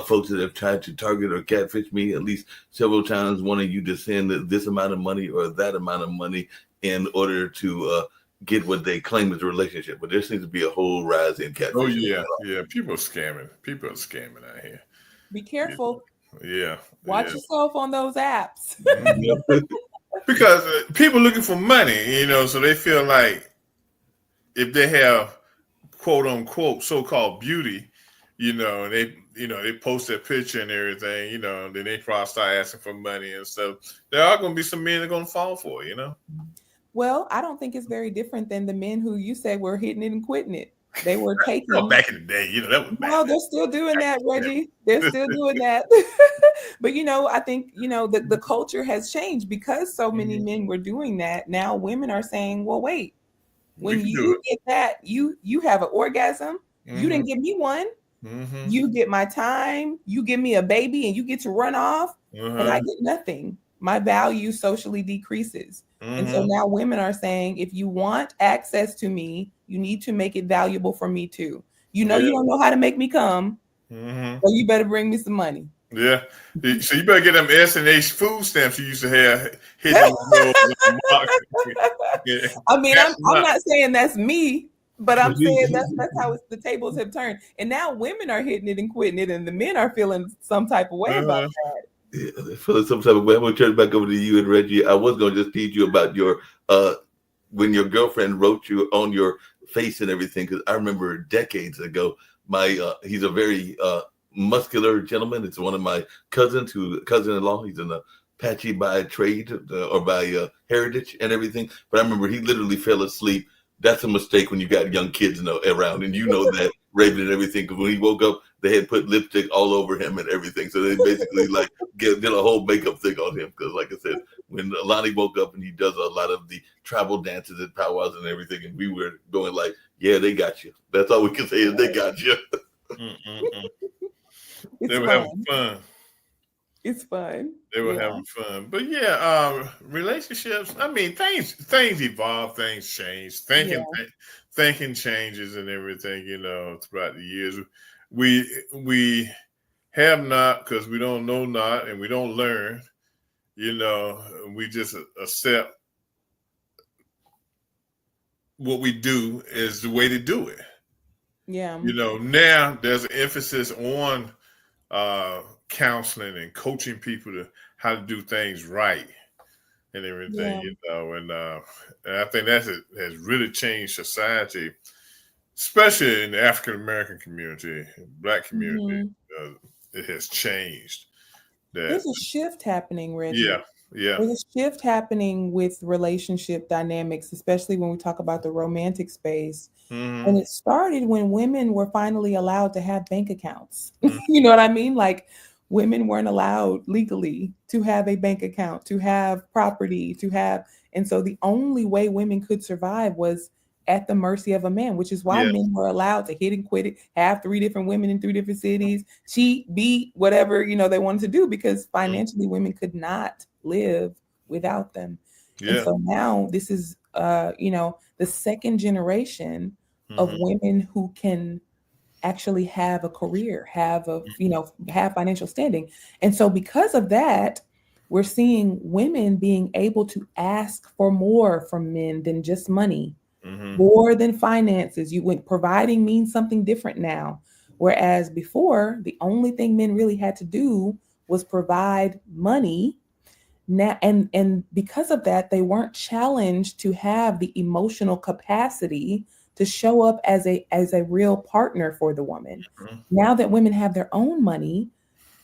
folks that have tried to target or catfish me at least several times, wanting you to send this amount of money or that amount of money in order to get what they claim is a relationship. But there seems to be a whole rise in catfishing. Oh yeah, people are scamming. People are scamming out here. Be careful. Yeah. Watch yourself on those apps. Because people looking for money, so they feel like if they have quote unquote so-called beauty, and they post their picture and everything, then they probably start asking for money and stuff. There are going to be some men that are going to fall for it, Well, I don't think it's very different than the men who you said were hitting it and quitting it. They were taking. Well, back in the day, that was back. No, they're still doing that, Reggie. They're still doing that. But I think the culture has changed because so many men were doing that. Now women are saying, "Well, wait, when you get that, you have an orgasm. You didn't give me one. You get my time. You give me a baby, and you get to run off, and I get nothing. My value socially decreases." And so now women are saying, if you want access to me, you need to make it valuable for me too. You don't know how to make me come, so you better bring me some money. Yeah. So you better get them S&H food stamps you used to have. I mean, I'm not saying that's me, but I'm saying that's how the tables have turned. And now women are hitting it and quitting it, and the men are feeling some type of way about that. Yeah, for some type of way. I'm gonna turn it back over to you and Reggie. I was gonna just tease you about your when your girlfriend wrote you on your face and everything, because I remember decades ago, he's a very muscular gentleman. It's one of my cousin-in-law. He's an Apache by trade or by heritage and everything. But I remember he literally fell asleep. That's a mistake when you got young kids around, and that Raven and everything. Because when he woke up, they had put lipstick all over him and everything. So they basically did a whole makeup thing on him. Because like I said, when Lonnie woke up and he does a lot of the tribal dances and powwows and everything, and we were going like, yeah, they got you. That's all we can say is they got you. They were having fun. It's fun. They were having fun. But yeah, relationships, I mean, things evolve, things change. Thinking changes and everything, throughout the years. We have not, because we don't know not, and we don't learn, we just accept what we do is the way to do it. Yeah. Now there's an emphasis on counseling and coaching people to how to do things right and everything, and I think that has really changed society, especially in the African American community, Black community. It has changed. There's a shift happening, Reggie. Yeah. There's a shift happening with relationship dynamics, especially when we talk about the romantic space. And it started when women were finally allowed to have bank accounts. You know what I mean? Like women weren't allowed legally to have a bank account, to have property, and so the only way women could survive was at the mercy of a man, which is why men were allowed to hit and quit it, have 3 different women in 3 different cities, cheat, beat, whatever, they wanted to do, because financially women could not live without them. And so now this is, the second generation of women who can actually have a career, have financial standing. And so because of that, we're seeing women being able to ask for more from men than just money, more than finances. Providing means something different now. Whereas before, the only thing men really had to do was provide money. Now, and because of that, they weren't challenged to have the emotional capacity to show up as a real partner for the woman. Now that women have their own money,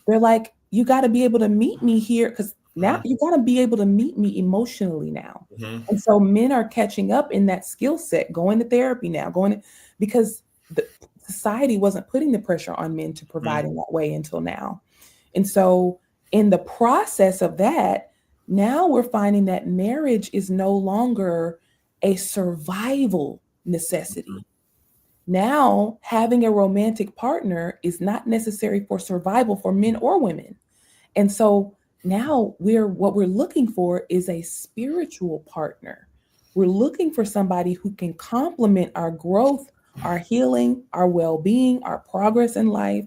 they're like, you got to be able to meet me here, because now you got to be able to meet me emotionally now. And so men are catching up in that skill set, going to therapy now, because the society wasn't putting the pressure on men to provide in that way until now. And so in the process of that, now we're finding that marriage is no longer a survival necessity. Now, having a romantic partner is not necessary for survival for men or women. And so now what we're looking for is a spiritual partner. We're looking for somebody who can complement our growth, our healing, our well-being, our progress in life.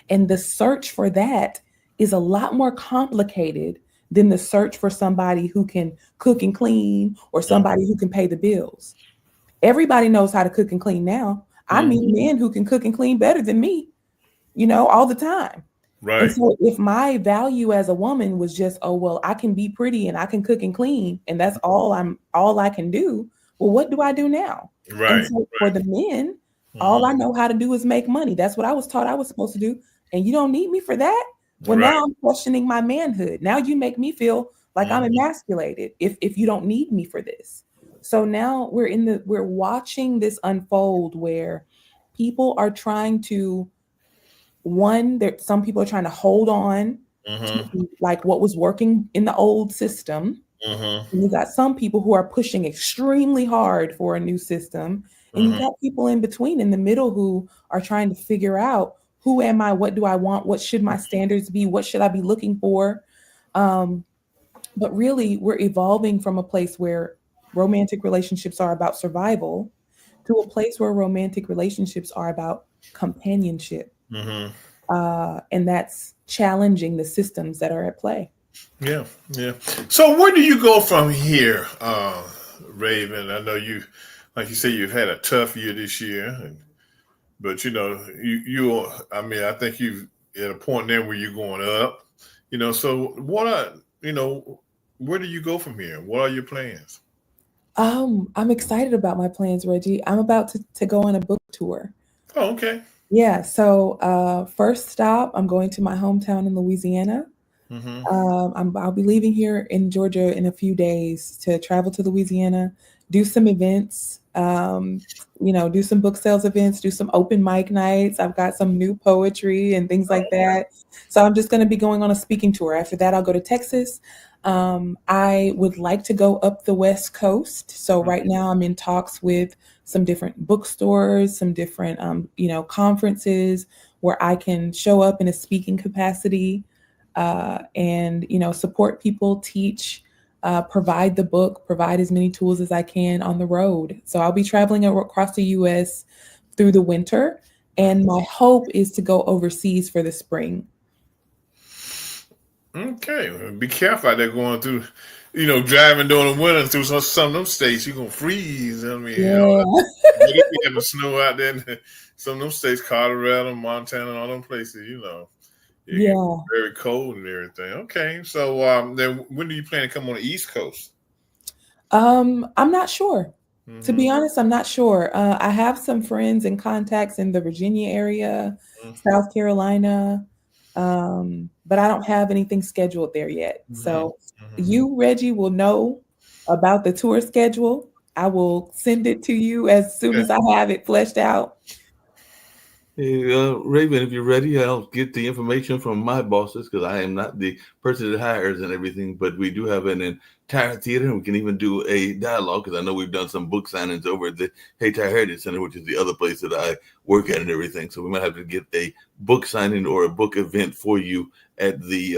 And the search for that is a lot more complicated than the search for somebody who can cook and clean or somebody who can pay the bills. Everybody knows how to cook and clean now. I meet men who can cook and clean better than me, all the time. Right. And so if my value as a woman was just, oh, well, I can be pretty and I can cook and clean, and that's all I can do. Well, what do I do now? And Right. so for the men, all I know how to do is make money. That's what I was taught I was supposed to do. And you don't need me for that. Well, Right. now I'm questioning my manhood. Now you make me feel like I'm emasculated if you don't need me for this. So now we're watching this unfold where people are trying to some people are trying to hold on to like what was working in the old system. And you got some people who are pushing extremely hard for a new system. And you got people in between in the middle who are trying to figure out, who am I? What do I want? What should my standards be? What should I be looking for? But really, we're evolving from a place where romantic relationships are about survival to a place where romantic relationships are about companionship. And that's challenging the systems that are at play. Yeah, yeah. So where do you go from here, Raven? I know you, like you say, you've had a tough year this year, but I mean, I think you've at a point there where you're going up. So where do you go from here? What are your plans? I'm excited about my plans, Reggie. I'm about to go on a book tour. Oh, okay. Yeah. So first stop, I'm going to my hometown in Louisiana. I'll be leaving here in Georgia in a few days to travel to Louisiana, do some events, do some book sales events, do some open mic nights. I've got some new poetry and things like that. So I'm just going to be going on a speaking tour. After that, I'll go to Texas. I would like to go up the West Coast. So right now I'm in talks with some different bookstores, some different, conferences where I can show up in a speaking capacity. And support people, teach, provide the book, provide as many tools as I can on the road. So I'll be traveling across the U.S. through the winter, and my hope is to go overseas for the spring. Okay, be careful out there going through, driving during the winter through some of them states. You're gonna freeze. I mean, you have the snow out there. Some of them states, Colorado, Montana, and all them places. Yeah. Very cold and everything. Okay, so then when do you plan to come on the East Coast? I'm not sure. To be honest, I'm not sure. I have some friends and contacts in the Virginia area, South Carolina, but I don't have anything scheduled there yet. So you, Reggie, will know about the tour schedule. I will send it to you as soon as I have it fleshed out. Hey, Raven, if you're ready, I'll get the information from my bosses because I am not the person that hires and everything, but we do have an entire theater and we can even do a dialogue because I know we've done some book signings over at the Haytire Heritage Center, which is the other place that I work at and everything. So we might have to get a book signing or a book event for you at the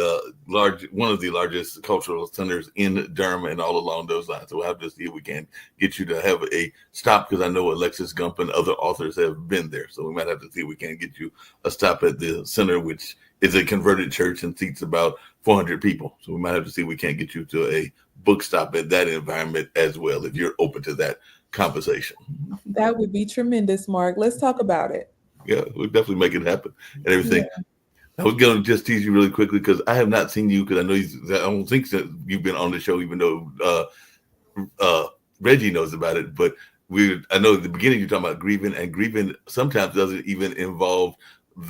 one of the largest cultural centers in Durham and all along those lines. So we'll have to see if we can get you to have a stop because I know Alexis Gump and other authors have been there. So we might have to see if we can get you a stop at the center, which is a converted church and seats about 400 people. So we might have to see if we can't get you to a book stop at that environment as well, if you're open to that conversation. That would be tremendous, Mark. Let's talk about it. Yeah, we'll definitely make it happen and everything. Yeah. I was going to just tease you really quickly because I have not seen you because I know I don't think that you've been on the show, even though Reggie knows about it. But I know at the beginning you're talking about grieving, and grieving sometimes doesn't even involve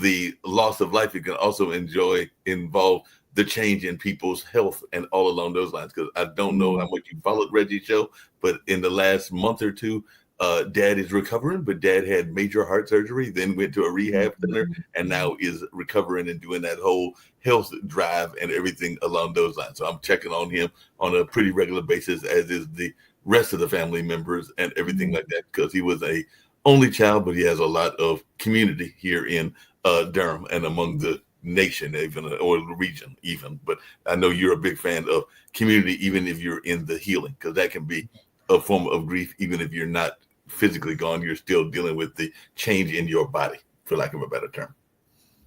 the loss of life. It can also involve the change in people's health and all along those lines. Because I don't know how much you followed Reggie's show, but in the last month or two, Dad is recovering, but Dad had major heart surgery, then went to a rehab center, and now is recovering and doing that whole health drive and everything along those lines. So I'm checking on him on a pretty regular basis, as is the rest of the family members and everything like that, because he was a only child, but he has a lot of community here in Durham and among the nation, even, or the region even. But I know you're a big fan of community, even if you're in the healing, because that can be a form of grief. Even if you're not physically gone, you're still dealing with the change in your body, for lack of a better term.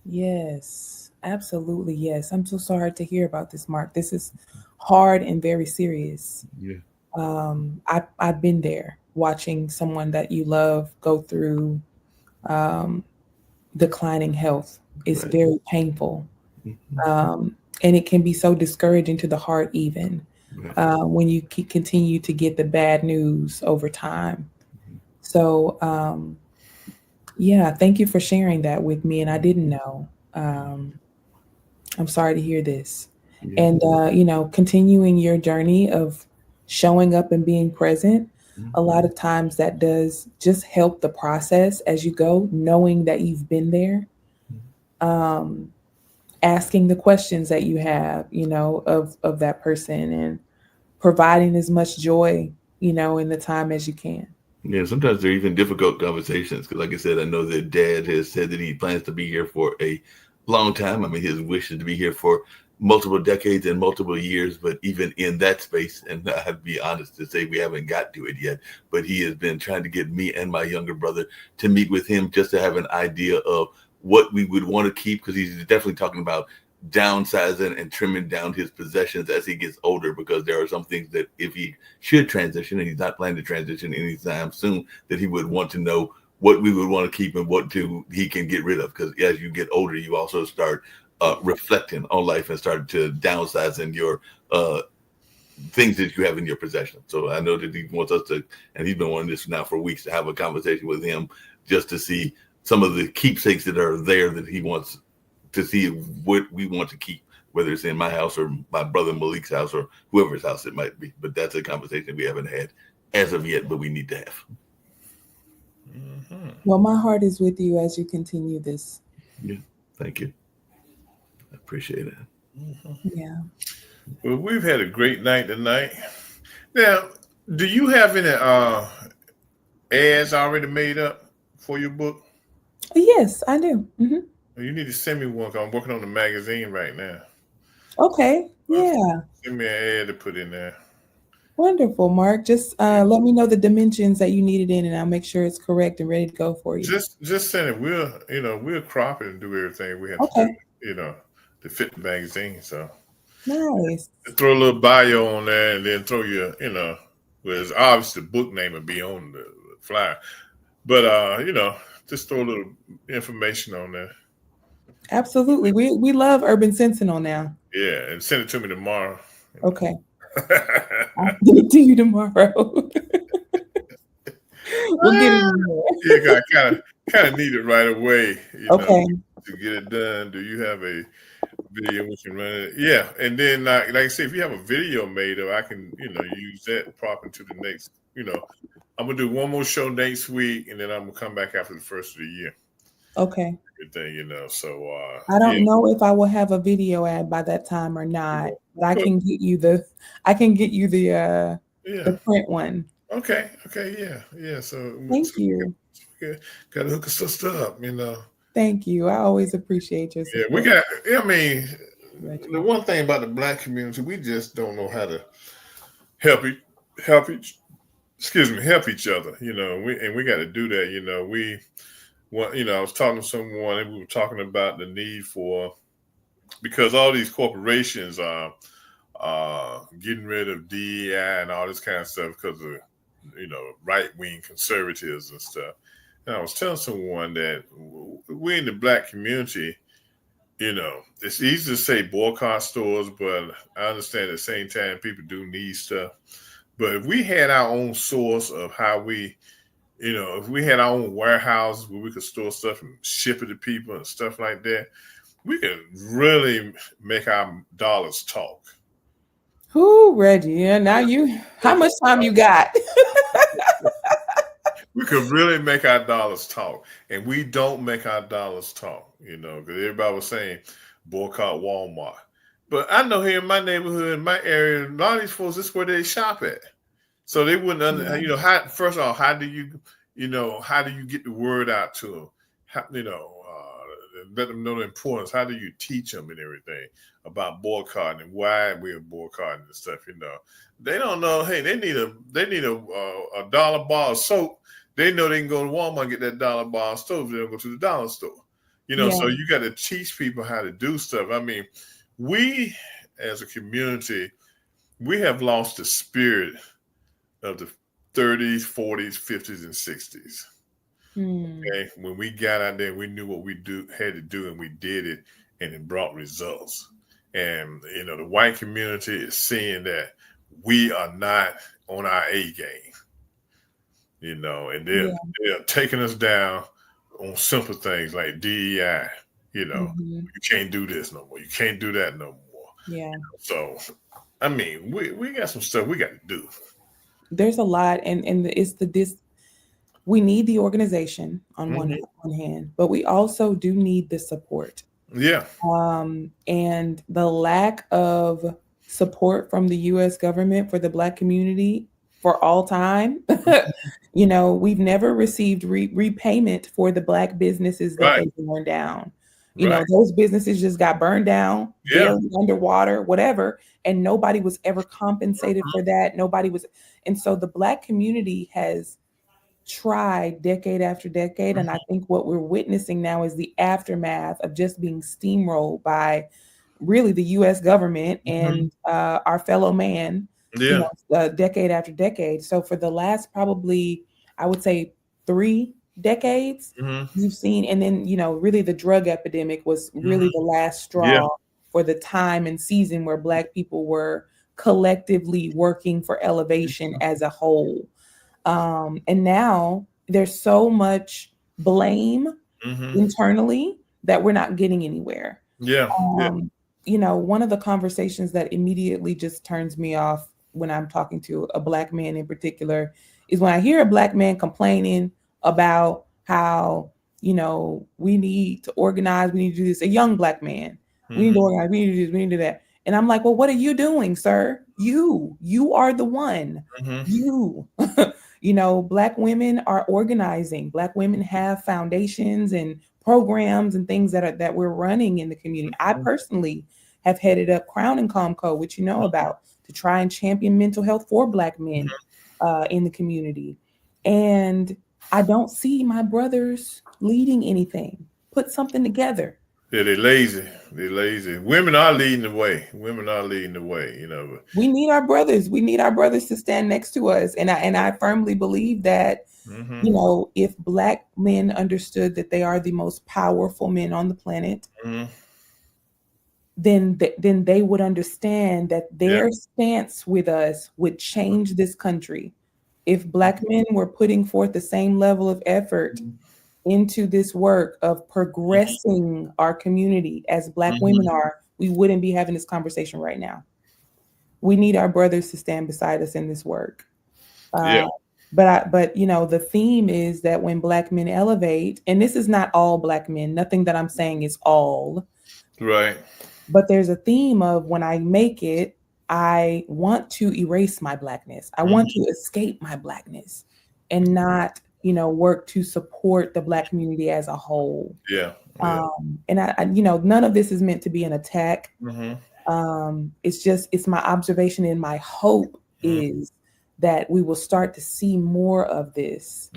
Yes, absolutely. Yes. I'm so sorry to hear about this, Mark. This is hard and very serious. Yeah. I've been there, watching someone that you love go through declining health. It's Right. very painful. And it can be so discouraging to the heart, even Right. when you continue to get the bad news over time. So, yeah, thank you for sharing that with me. And I didn't know. I'm sorry to hear this. Yeah. And, continuing your journey of showing up and being present, a lot of times that does just help the process as you go, knowing that you've been there, asking the questions that you have, of that person, and providing as much joy, in the time as you can. Yeah, sometimes they're even difficult conversations because, like I said, I know that Dad has said that he plans to be here for a long time. I mean, his wish is to be here for multiple decades and multiple years, but even in that space, and I have to be honest to say we haven't got to it yet, but he has been trying to get me and my younger brother to meet with him just to have an idea of what we would want to keep, because he's definitely talking about downsizing and trimming down his possessions as he gets older, because there are some things that if he should transition, and he's not planning to transition anytime soon, that he would want to know what we would want to keep and he can get rid of, because as you get older you also start reflecting on life and start to downsize in your things that you have in your possession. So I know that he wants us to, and he's been wanting this now for weeks, to have a conversation with him just to see some of the keepsakes that are there that he wants to see what we want to keep, whether it's in my house or my brother Malik's house or whoever's house it might be. But that's a conversation we haven't had as of yet, but we need to have. Well, my heart is with you as you continue this. Yeah, thank you. I appreciate it. Yeah. Well, we've had a great night tonight. Now, do you have any ads already made up for your book? Yes, I do. You need to send me one, 'cause I'm working on the magazine right now. Okay. Yeah. Send me an ad to put in there. Wonderful, Mark. Just let me know the dimensions that you need it in, and I'll make sure it's correct and ready to go for you. Just send it. We'll crop it and do everything we have Okay. to do, to fit the magazine. So Nice. throw a little bio on there, and then throw your, well, it's obviously the book name will be on the flyer, but just throw a little information on there. Absolutely. We love Urban Sentinel now. Yeah, and send it to me tomorrow. Okay. I'll give it to you tomorrow. We'll get it in there. Yeah, I kind of need it right away. Okay. To get it done. Do you have a video we can run it? Yeah, and then like I say, if you have a video made of, I can use that prop into the next. I'm gonna do one more show next week, and then I'm gonna come back after the first of the year. Okay. Everything, so I don't know if I will have a video ad by that time or not, but I can get you the the print one. Okay, yeah. So thank you. Gotta hook a sister up, Thank you. I always appreciate your support. Yeah, we got. I mean, the one thing about the Black community, we just don't know how to help each other. We got to do that. I was talking to someone, and we were talking about the need for, because all these corporations are getting rid of DEI and all this kind of stuff because of right-wing conservatives and stuff. And I was telling someone that we in the Black community, it's easy to say boycott stores, but I understand at the same time people do need stuff. But if we had our own source of how we, if we had our own warehouses where we could store stuff and ship it to people and stuff like that, we could really make our dollars talk. Who, Reggie? Yeah, now how much time you got? We could really make our dollars talk, and we don't make our dollars talk. Because everybody was saying boycott Walmart, but I know here in my neighborhood, in my area, a lot of these folks, this is where they shop at. So they wouldn't, how, first of all, how do you get the word out to them? Let them know the importance. How do you teach them and everything about boycotting and why we're boycotting and stuff? They don't know. Hey, they need a dollar bar of soap. They know they can go to Walmart and get that dollar bar of soap. They don't go to the dollar store. So you got to teach people how to do stuff. I mean, we as a community, we have lost the spirit of the 30s, 40s, 50s, and 60s. Okay, when we got out there, we knew what we had to do, and we did it, and it brought results. And the white community is seeing that we are not on our A game. And they're taking us down on simple things like DEI. You can't do this no more. You can't do that no more. Yeah. So, I mean, we got some stuff we got to do. There's a lot, and it's this. We need the organization on one hand, but we also do need the support. Yeah. And the lack of support from the U.S. government for the Black community for all time. We've never received repayment for the Black businesses that they burned down. Those businesses just got burned down, buried underwater, whatever, and nobody was ever compensated for that. Nobody was. And so the Black community has tried decade after decade. And I think what we're witnessing now is the aftermath of just being steamrolled by really the U.S. government and our fellow man, decade after decade. So for the last probably, I would say 3 decades, you've seen, and then, really the drug epidemic was really the last straw for the time and season where Black people were collectively working for elevation as a whole. And now there's so much blame internally that we're not getting anywhere. One of the conversations that immediately just turns me off when I'm talking to a Black man in particular is when I hear a Black man complaining about how, we need to organize, we need to do this, a young Black man, we need to organize, we need to do this, we need to do that. And I'm like, well, what are you doing, sir? You are the one. Black women are organizing. Black women have foundations and programs and things that we're running in the community. I personally have headed up Crown and Comco, which you know about, to try and champion mental health for Black men in the community. And I don't see my brothers leading anything. Put something together. Yeah, they're lazy. Women are leading the way. We need our brothers. We need our brothers to stand next to us. And I firmly believe that, if Black men understood that they are the most powerful men on the planet, then they would understand that their stance with us would change this country. If Black men were putting forth the same level of effort into this work of progressing our community as Black women are, we wouldn't be having this conversation right now. We need our brothers to stand beside us in this work. But the theme is that when Black men elevate, and this is not all Black men, nothing that I'm saying is all. Right. But there's a theme of when I make it, I want to erase my Blackness. I want to escape my Blackness and not work to support the Black community as a whole. And I none of this is meant to be an attack. It's my observation and my hope is that we will start to see more of this.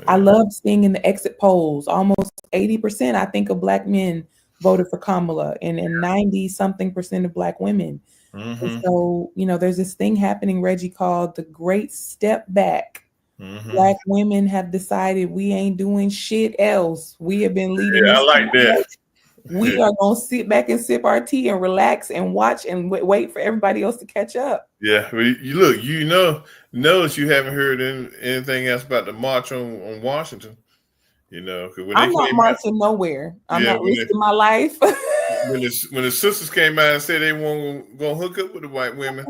I love seeing in the exit polls, almost 80%, I think, of Black men voted for Kamala, and 90-something% of Black women. And so, there's this thing happening, Reggie, called the Great Step Back. Black women have decided we ain't doing shit else. We have been leading. I like that. We are going to sit back and sip our tea and relax and watch and wait for everybody else to catch up. Yeah, you notice you haven't heard anything else about the march on Washington. Because when I'm not marching nowhere. I'm not risking my life. when the sisters came out and said they weren't going to hook up with the white women,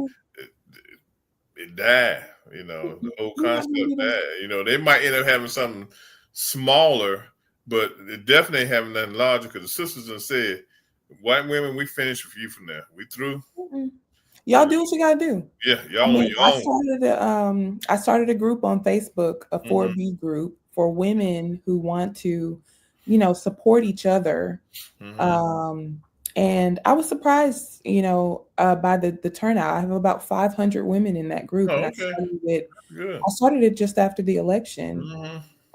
it died. The whole Yeah, concept died. They might end up having something smaller, but it definitely ain't having nothing larger because the sisters done said, white women, we finished with you from there. We through. mm-mm. You Y'all know, do what you gotta do. yeah, I y'all on mean, your own. I started a group on Facebook, a Hmm. 4B group for women who want to, support each other. Hmm. Um, and I was surprised, by the turnout. I have about 500 women in that group, and Oh, okay, good. I started it just after the election.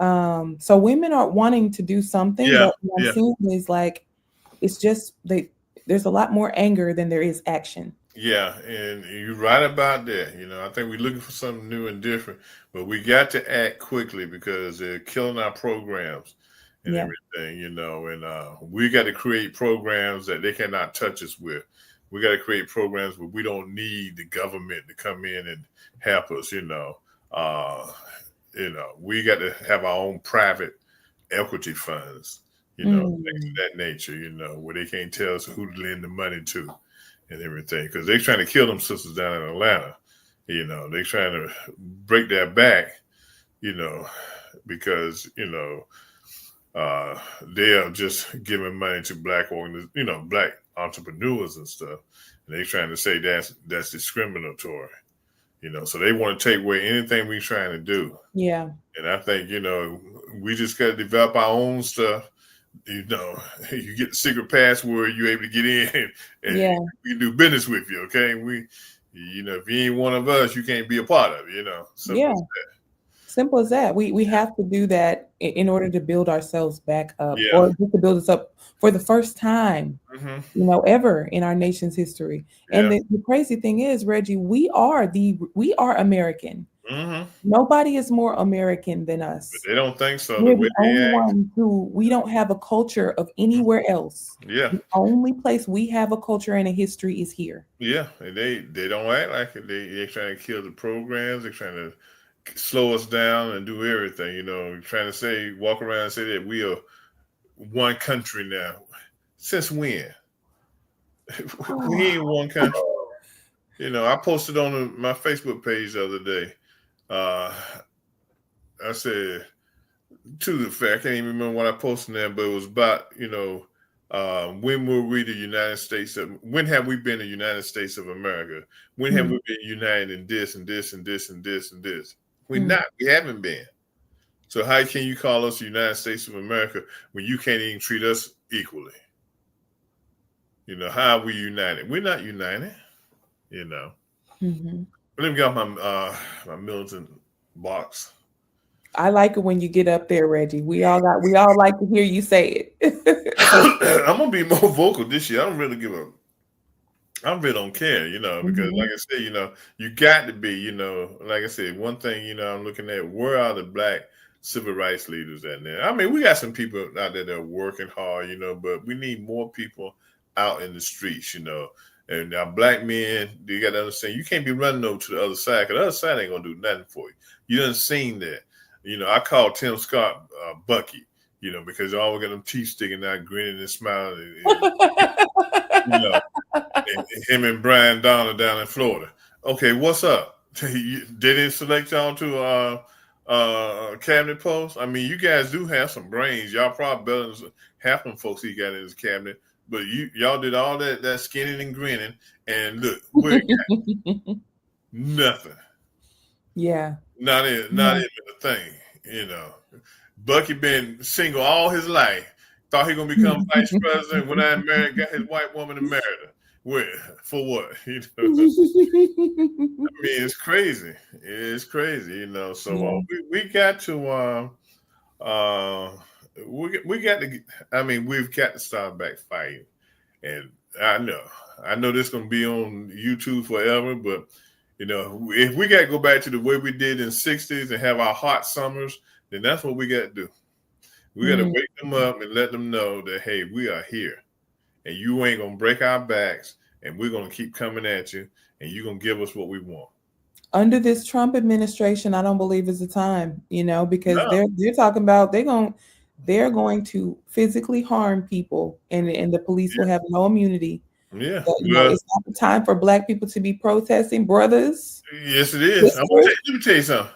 Hmm. So women are wanting to do something, Yeah, but what I'm yeah. seeing is like it's just there's a lot more anger than there is action. Yeah, and you're right about that. I think we're looking for something new and different, but we got to act quickly because they're killing our programs and Yeah. everything. And we got to create programs that they cannot touch us with. We got to create programs where we don't need the government to come in and help us. Uh, we got to have our own private equity funds, things of Mm. that nature, where they can't tell us who to lend the money to and everything, because they're trying to kill them sisters down in Atlanta. They're trying to break their back, you know, because they are just giving money to black entrepreneurs and stuff, and they're trying to say that's discriminatory. So they want to take away anything we're trying to do. Yeah. And I think we just got to develop our own stuff. You get the secret password, you're able to get in, and Yeah. we can do business with you. Okay, if you ain't one of us, you can't be a part of it. Simple Yeah. as Simple as that. We have to do that in order to build ourselves back up, yeah. or just to build us up for the first time, Hmm. ever in our nation's history. And Yeah. the crazy thing is, Reggie, we are American. Hmm. Nobody is more American than But us. they don't think so. The We're way the they only act. ones who we don't have a culture of anywhere else. Yeah. The only place we have a culture and a history is here. Yeah. And they don't act like it. They trying to kill the programs. They're trying to slow us down and do everything. Trying to walk around and say that we are one country now. Since when? We ain't one country. I posted on my Facebook page the other day. Uh, I said to the fact, I can't even remember what I posted there, but it was about, when were we the United States when have we been the United States of America? When have Mm, we been united in this and this and this and this and this? We're mm. not. We haven't been. So how can you call us the United States of America when you can't even treat us equally? How are we united? We're not united, you know. Mhm. Let me get off my militant box. I like it when you get up there, Reggie. We all like to hear you say it. So, I'm gonna be more vocal this year. I don't really give a. I really don't care, because like mhm. I said, you got to be, like I said, one thing, I'm looking at where are the black civil rights leaders at now? I mean, we got some people out there that are working hard, but we need more people out in the streets, And now black men, you got to understand, you can't be running over to the other side because the other side ain't gonna do nothing for you. You done seen that. I call Tim Scott Bucky, because you always got them teeth sticking out, grinning and smiling, you know and him and Brian Donner down in Florida. Okay, what's up? They didn't select y'all to cabinet post. I mean, you guys do have some brains. Y'all probably better than half them folks he got in his cabinet. But y'all did all that skinning and grinning, and look, we got nothing. Yeah. Not Yeah. even a thing. You know, Bucky been single all his life. Thought he gonna become vice president when I married, got his white woman and married her. Where for what? I mean, it's crazy. It's crazy. So Yeah. we got to uh, we got to. I mean, we've got to start back fighting. And I know this gonna be on YouTube forever, but if we got to go back to the way we did in the '60s and have our hot summers, then that's what we got to do. We got to Mm. wake them up and let them know that hey, we are here, and you ain't gonna break our backs, and we're gonna keep coming at you, and you're gonna give us what we want. Under this Trump administration, I don't believe is the time, because No, they're talking about they're going to physically harm people, and the police will yeah, have no immunity. Yeah. Well, It's not the time for Black people to be protesting, brothers, yes, it is. sisters. Let me tell you something.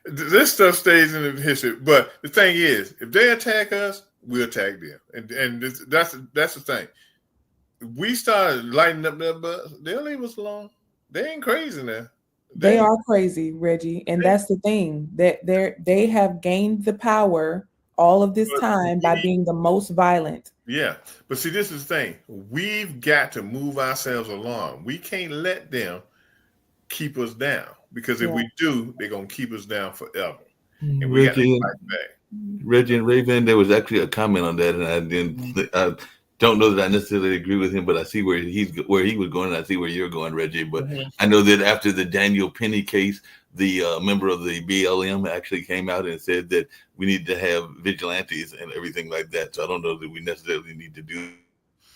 This stuff stays in the history, but the thing is, if they attack us, we attack them, and that's the thing. We started lighting up their butts. They'll leave us alone. They ain't crazy now. They are crazy, Reggie, and that's the thing, that they have gained the power all of this time by being the most violent. Yeah, but see, this is the thing. We've got to move ourselves along. We can't let them keep us down, because if we do, they're gonna keep us down forever, and we got to fight back. Reggie and Raven, there was actually a comment on that, and I don't know that I necessarily agree with him, but I see where he was going, and I see where you're going, Reggie. But I know that after the Daniel Penny case, the member of the BLM actually came out and said that we need to have vigilantes and everything like that. So I don't know that we necessarily need to do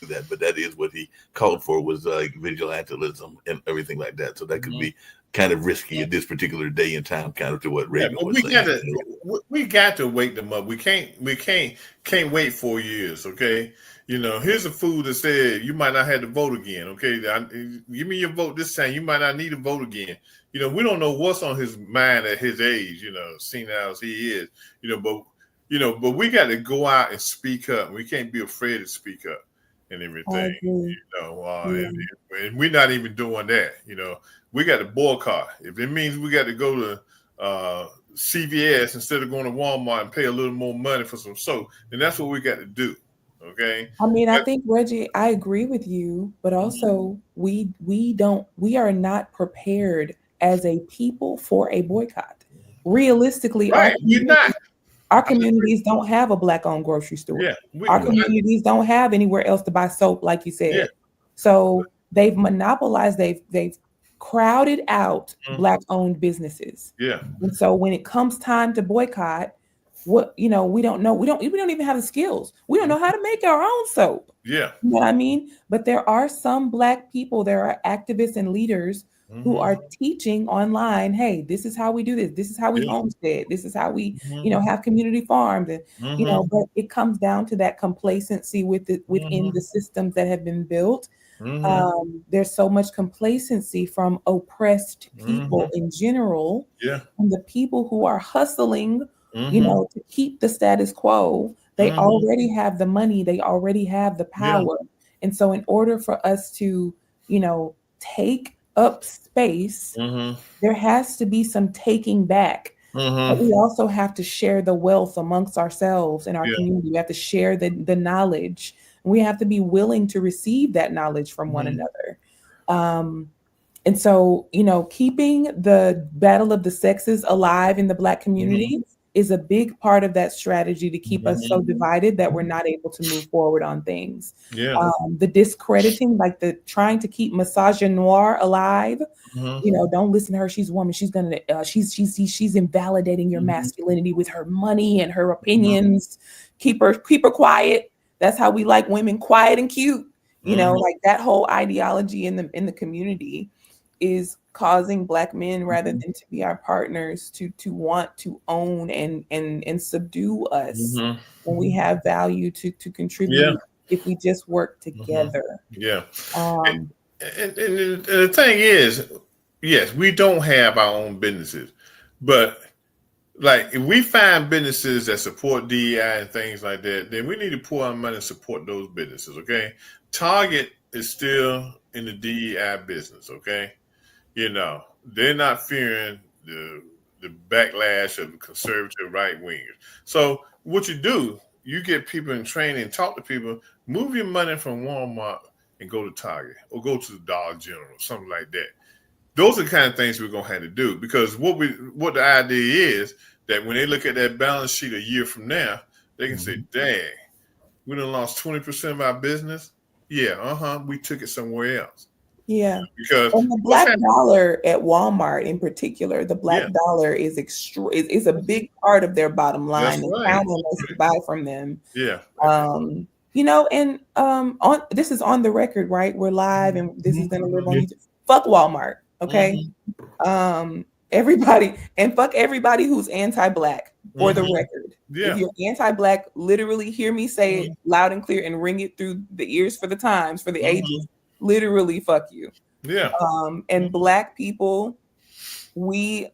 that, but that is what he called for, was like vigilantism and everything like that. So that could be kind of risky at this particular day and time, kind of to what Raven was saying. We got to wake them up. We can't wait 4 years. Okay, here's a fool that said you might not have to vote again. Okay, give me your vote this time. You might not need to vote again. We don't know what's on his mind at his age. Senile as he is. But we got to go out and speak up. We can't be afraid to speak up and everything. And we're not even doing that. We got to boycott. If it means we got to go to CVS instead of going to Walmart and pay a little more money for some soap, then that's what we got to do. Okay. I mean, I think, Reggie, I agree with you, but also we are not prepared as a people for a boycott. Realistically, right? We're not. Our communities don't have a Black-owned grocery store. Yeah, our communities don't have anywhere else to buy soap, like you said. Yeah. So they've monopolized. They've crowded out Black-owned businesses. Yeah. And so when it comes time to boycott, we don't know. We don't even have the skills. We don't know how to make our own soap. Yeah. You know what I mean? But there are some Black people, there are activists and leaders who are teaching online, hey, this is how we do this. This is how we homestead. This is how we, have community farms. And, but it comes down to that complacency within the systems that have been built. There's so much complacency from oppressed people in general. Yeah. And the people who are hustling, to keep the status quo, they already have the money. They already have the power. Yeah. And so in order for us to, take up space, there has to be some taking back. But we also have to share the wealth amongst ourselves in our community. We have to share the knowledge. And we have to be willing to receive that knowledge from one another. And so, keeping the battle of the sexes alive in the Black community is a big part of that strategy to keep us so divided that we're not able to move forward on things. Yeah. The discrediting, like the trying to keep misogynoir alive. Don't listen to her. She's a woman. She's gonna. She's invalidating your masculinity with her money and her opinions. Keep her quiet. That's how we like women, quiet and cute. Like that whole ideology in the community is causing Black men, rather than to be our partners, to want to own and subdue us when we have value to contribute if we just work together. Yeah. And the thing is, yes, we don't have our own businesses, but like if we find businesses that support DEI and things like that, then we need to pour our money and support those businesses. Okay. Target is still in the DEI business. Okay. They're not fearing the backlash of conservative right wingers. So what you do, you get people in training, talk to people, move your money from Walmart and go to Target or go to the Dollar General, something like that. Those are the kind of things we're gonna have to do, because what the idea is that when they look at that balance sheet a year from now, they can say, "Dang, we done lost 20% of our business." Yeah, we took it somewhere else. Yeah, because the Black dollar at Walmart, in particular, the Black dollar is is a big part of their bottom line. And counting us to buy from them. Yeah. And on this is on the record, right? We're live, and this is going to live on YouTube. Fuck Walmart, okay? Everybody, and fuck everybody who's anti-black, for the Mhm. record. If Yeah. you're anti-black, literally hear me say it Mhm. loud and clear and ring it through the ears for the times, for the ages. Mhm. Literally, fuck you. Yeah. And black people, we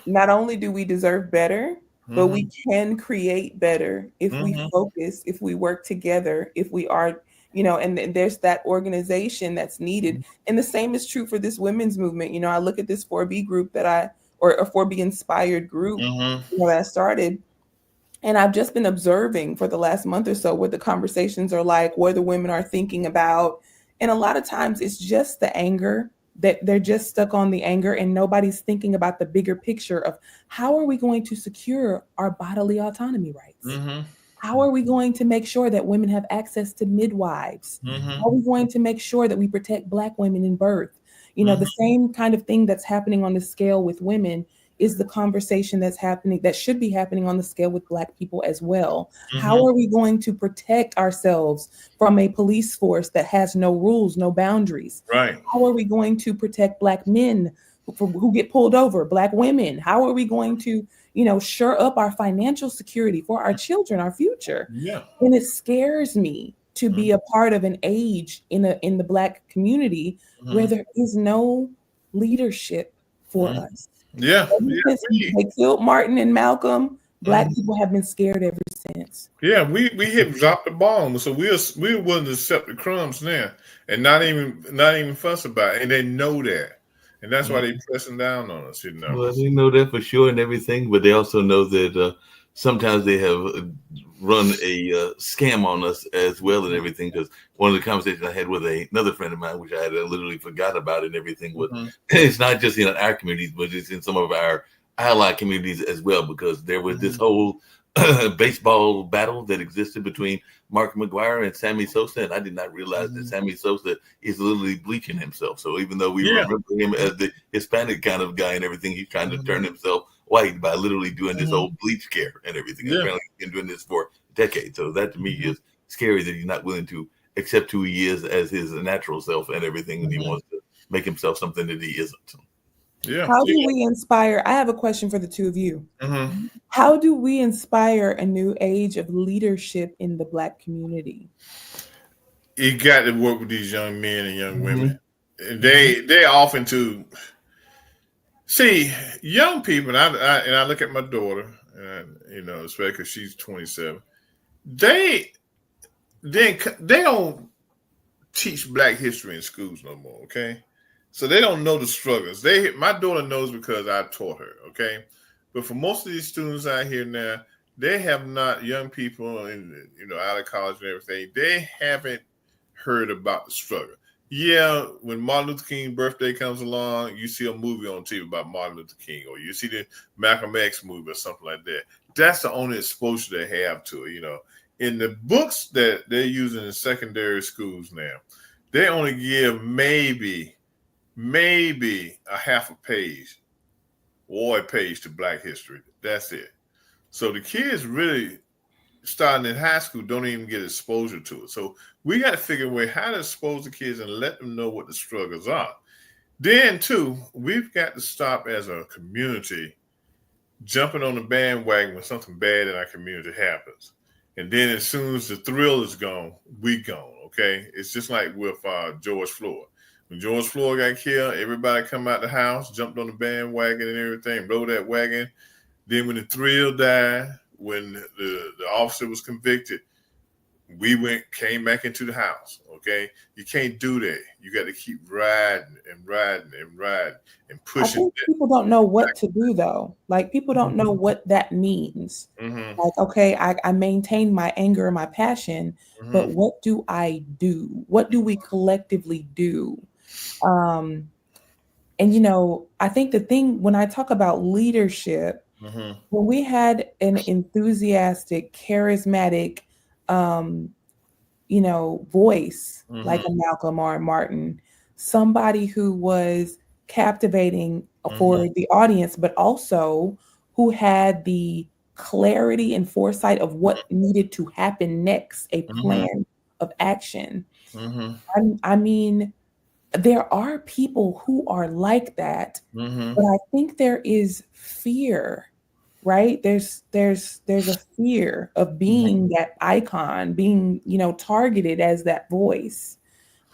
not only do we deserve better, but we Mhm. can create better if we Mhm. focus, if we work together, if we are, and there's that organization that's needed. And the same is true for this women's movement. I look at this 4B group or a 4B inspired group, Mhm. that I started. And I've just been observing for the last month or so what the conversations are like, where the women are thinking about. And a lot of times it's just the anger, that they're just stuck on the anger, and nobody's thinking about the bigger picture of how are we going to secure our bodily autonomy rights? Mhm. How are we going to make sure that women have access to midwives? Mhm. How are we going to make sure that we protect Black women in birth? The Mhm. same kind of thing that's happening on the scale with women is the conversation that should be happening on the scale with Black people as well. How Mhm. are we going to protect ourselves from a police force that has no rules, no boundaries? Right. How are we going to protect Black men who get pulled over, Black women? How are we going to, shore up our financial security for our children, our future? Yeah. And it scares me to Mhm. be a part of an age in the Black community where Mhm. there is no leadership for Mhm. us. Yeah. Ever Yeah. since they killed Martin and Malcolm, Black Mhm. people have been scared ever since. Yeah, we hit drop the ball, so we're willing to accept the crumbs now, and not even fuss about it, and they know that, and that's why they pressing down on us, Well, they know that for sure and everything, but they also know that sometimes they have run a scam on us as well and everything. Because one of the conversations I had with another friend of mine, which I had literally forgot about and everything, was Mm-hmm. it's not just in our communities, but it's in some of our allied communities as well. Because there was this Mm-hmm. whole baseball battle that existed between Mark McGuire and Sammy Sosa, and I did not realize that Mm-hmm. Sammy Sosa is literally bleaching himself. So even though we Yeah. remember him as the Hispanic kind of guy and everything, he's trying to Mm-hmm. turn himself white by literally doing this Mm-hmm. whole bleach care and everything. And Yeah. apparently he's been doing this for decades. So that to me Mm-hmm. is scary that he's not willing to accept who he is as his natural self and everything, and he Mm-hmm. wants to make himself something that he isn't. Yeah. How do Yeah. we inspire? I have a question for the two of you. Mm-hmm. How do we inspire a new age of leadership in the Black community? You got to work with these young men and young women. Mm-hmm. And they often to see young people, and I look at my daughter, and especially because she's 27. They they don't teach Black history in schools no more. Okay, so they don't know the struggles. My daughter knows because I taught her. Okay, but for most of these students out here now, they have not young people and out of college and everything. They haven't heard about the struggle. Yeah, when Martin Luther King's birthday comes along, you see a movie on TV about Martin Luther King, or you see the Malcolm X movie or something like that. That's the only exposure they have to it. In the books that they're using in secondary schools now, they only give maybe a half a page or a page to Black history. That's it. So the kids really starting in high school don't even get exposure to it. So we got to figure a way how to expose the kids and let them know what the struggles are. Then too, we've got to stop as a community jumping on the bandwagon when something bad in our community happens. And then as soon as the thrill is gone, we gone. Okay. It's just like with George Floyd. When George Floyd got killed, everybody come out the house, jumped on the bandwagon and everything, rode that wagon. Then when the thrill died, when the officer was convicted, we came back into the house. Okay. You can't do that. You got to keep riding and riding and riding and I pushing think that. people don't know what to do though. Like people don't know what that means. Mm-hmm. Like, okay, I maintain my anger and my passion, but Mm-hmm. what do I do? What do we collectively do? Um, and I think the thing when I talk about leadership, Mm-hmm. when we had an enthusiastic, charismatic, um, voice like Mm-hmm. a Malcolm or a Martin, somebody who was captivating Mm-hmm. for the audience, but also who had the clarity and foresight of what needed to happen next, a Mm-hmm. plan of action. Mm-hmm. I mean, there are people who are like that, Mm-hmm. but I think there is fear, right? There's a fear of being that icon, being, targeted as that voice.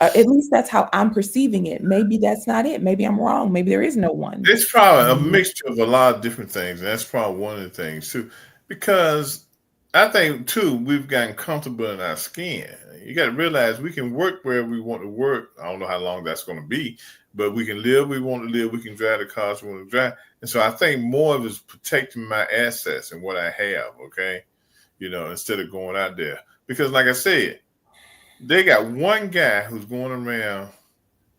At least that's how I'm perceiving it. Maybe that's not it. Maybe I'm wrong. Maybe there is no one. It's probably a mixture of a lot of different things, and that's probably one of the things too. Because I think too, we've gotten comfortable in our skin. You got to realize we can work where we want to work. I don't know how long that's going to be, but we can live where we want to live. We can drive the cars we want to drive, and so I think more of it is protecting my assets and what I have. Okay, instead of going out there, because like I said, they got one guy who's going around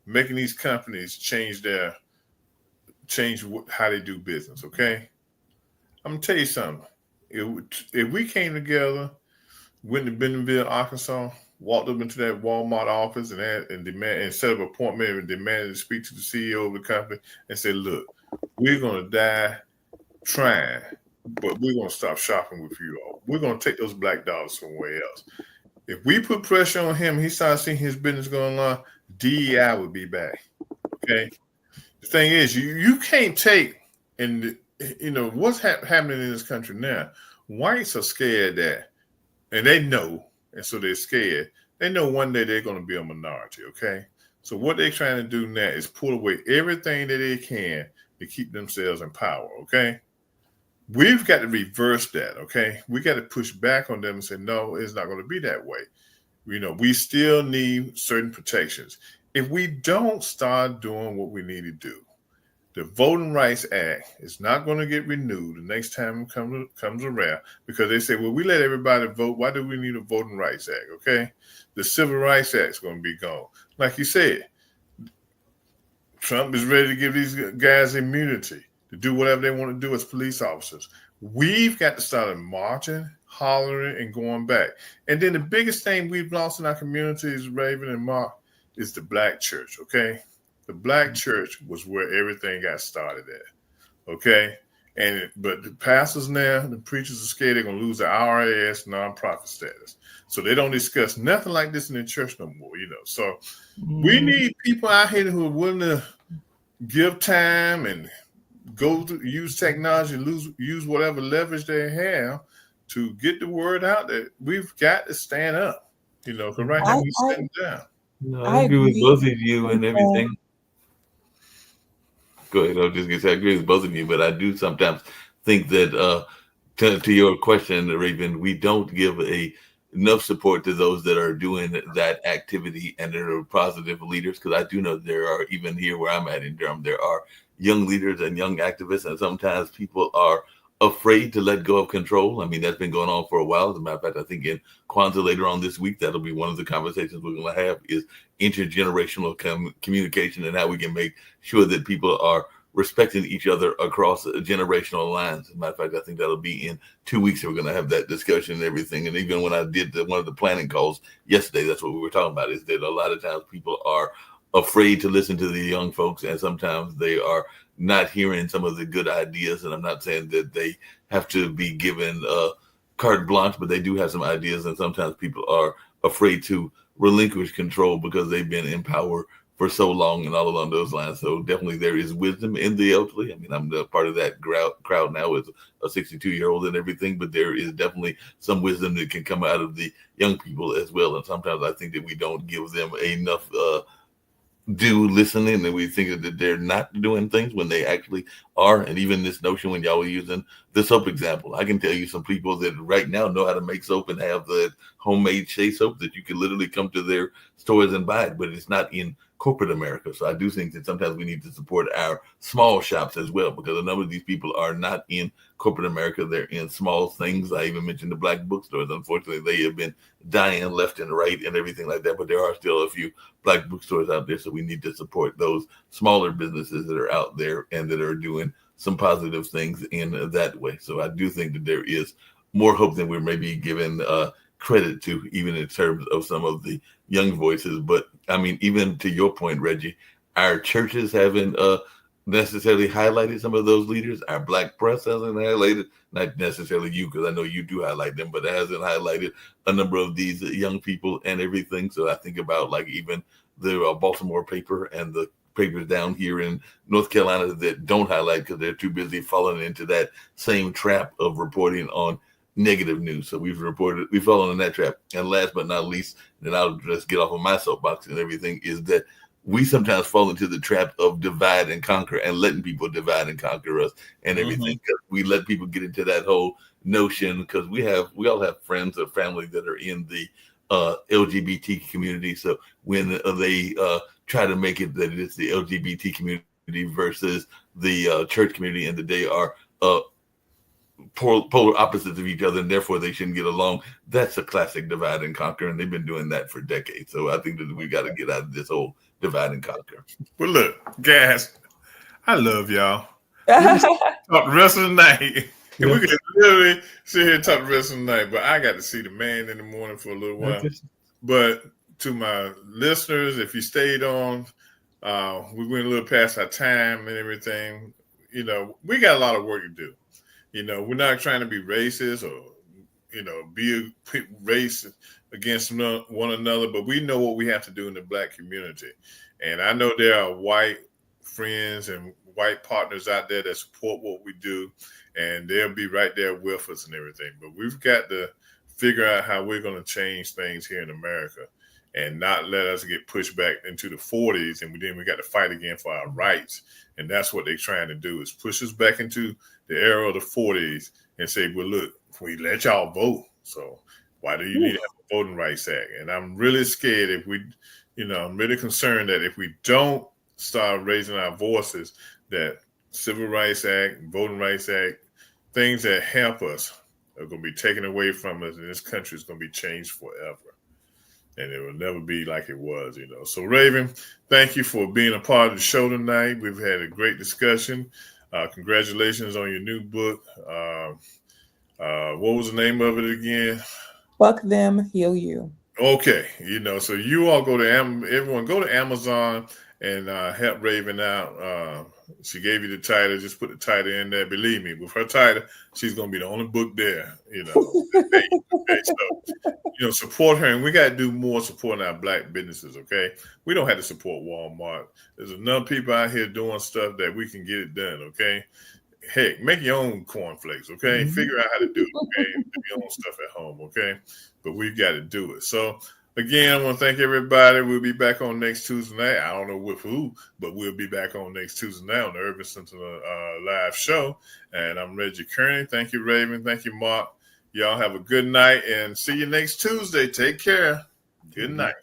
making these companies change how they do business. Okay, I'm gonna tell you something. If we came together, went to Bentonville, Arkansas, walked up into that Walmart office and set up an appointment and demanded to speak to the CEO of the company and said, "Look, we're gonna die trying, but we're gonna stop shopping with you all. We're gonna take those black dollars somewhere else." If we put pressure on him, he starts seeing his business going on, DEI would be back. Okay. The thing is, you can't take, and what's happening in this country now. Whites are scared that, and they know, and so they're scared. They know one day they're going to be a minority. Okay, so what they're trying to do now is pull away everything that they can to keep themselves in power. Okay, we've got to reverse that. Okay, we got to push back on them and say, no, it's not going to be that way. We still need certain protections. If we don't start doing what we need to do, the Voting Rights Act is not going to get renewed the next time it comes around, because they say, well, we let everybody vote. Why do we need a Voting Rights Act? Okay. The Civil Rights Act is going to be gone. Like you said, Trump is ready to give these guys immunity to do whatever they want to do as police officers. We've got to start marching, hollering, and going back. And then the biggest thing we've lost in our communities, Raven and Mark, is the black church. Okay. The black church was where everything got started at. Okay. But the pastors now, the preachers are scared they're going to lose their IRS nonprofit status. So they don't discuss nothing like this in the church no more, So we need people out here who are willing to give time and go to use technology, use whatever leverage they have to get the word out that we've got to stand up, because right now we're sitting down. No, I I agree with agree. both of you and everything. Go ahead. I was just gonna say I agree with both of you, but I do sometimes think that to your question, Raven, we don't give enough support to those that are doing that activity and that are positive leaders. Because I do know there are, even here where I'm at in Durham, there are young leaders and young activists, and sometimes people are afraid to let go of control. I mean, that's been going on for a while. As a matter of fact, I think in Kwanzaa later on this week, that'll be one of the conversations we're going to have is intergenerational communication and how we can make sure that people are respecting each other across generational lines. As a matter of fact, I think that'll be in 2 weeks. We're going to have that discussion and everything. And even when I did one of the planning calls yesterday, that's what we were talking about, is that a lot of times people are afraid to listen to the young folks, and sometimes they are not hearing some of the good ideas. And I'm not saying that they have to be given carte blanche, but they do have some ideas. And sometimes people are afraid to relinquish control because they've been in power for so long and all along those lines. So definitely there is wisdom in the elderly. I mean, I'm the part of that crowd now as a 62-year-old and everything, but there is definitely some wisdom that can come out of the young people as well. And sometimes I think that we don't give them enough do listening, and we think that they're not doing things when they actually are. And even this notion when y'all were using the soap example, I can tell you some people that right now know how to make soap and have the homemade shea soap that you can literally come to their stores and buy it, but it's not in corporate America. So I do think that sometimes we need to support our small shops as well, because a number of these people are not in corporate America. They're in small things. I even mentioned the black bookstores. Unfortunately, they have been dying left and right and everything like that, but there are still a few black bookstores out there. So we need to support those smaller businesses that are out there and that are doing some positive things in that way. So I do think that there is more hope than we're maybe given credit to, even in terms of some of the young voices. But I mean, even to your point, Reggie, our churches haven't necessarily highlighted some of those leaders. Our black press hasn't highlighted, not necessarily you, because I know you do highlight them, but it hasn't highlighted a number of these young people and everything. So I think about like even the Baltimore paper and the papers down here in North Carolina that don't highlight because they're too busy falling into that same trap of reporting on negative news. So we've fallen in that trap. And last but not least, and I'll just get off of my soapbox and everything, is that we sometimes fall into the trap of divide and conquer and letting people divide and conquer us and everything. We let people get into that whole notion because we all have friends or family that are in the LGBT community. So when they try to make it that it's the LGBT community versus the church community and that they are polar opposites of each other and therefore they shouldn't get along, that's a classic divide and conquer, and they've been doing that for decades. So I think that we got to get out of this whole divide and conquer. Well, look, guys, I love y'all. We talk the rest of the night. And we could literally sit here and talk the rest of the night, but I got to see the man in the morning for a little while. But to my listeners, if you stayed on, we went a little past our time and everything. You know, we got a lot of work to do. You know, we're not trying to be racist or, you know, be a race against one another, but we know what we have to do in the Black community. And I know there are white friends and white partners out there that support what we do, and they'll be right there with us and everything. But we've got to figure out how we're going to change things here in America and not let us get pushed back into the 40s. And then we got to fight again for our rights. And that's what they're trying to do, is push us back into the era of the 40s and say, well, look, we let y'all vote. So why do you need to have a Voting Rights Act? And I'm really scared I'm really concerned that if we don't start raising our voices, that Civil Rights Act, Voting Rights Act, things that help us are going to be taken away from us, and this country is going to be changed forever. And it will never be like it was, you know. So, Raven, thank you for being a part of the show tonight. We've had a great discussion. Congratulations on your new book. What was the name of it again? Fuck Them, Heal You. Okay. You know, so you all everyone go to Amazon and help Raven out. She gave you the title. Just put the title in there. Believe me, with her title, she's going to be the only book there, you know. Okay, so, support her. And we got to do more supporting our Black businesses, okay? We don't have to support Walmart. There's enough people out here doing stuff that we can get it done, okay? Heck, make your own cornflakes, okay? Figure out how to do it, okay? Do your own stuff at home, okay? But we got to do it. So, again, I want to thank everybody. We'll be back on next Tuesday night. I don't know with who, but we'll be back on next Tuesday night on the Urban Sentinel live show. And I'm Reggie Kearney. Thank you, Raven. Thank you, Mark. Y'all have a good night and see you next Tuesday. Take care. Good night.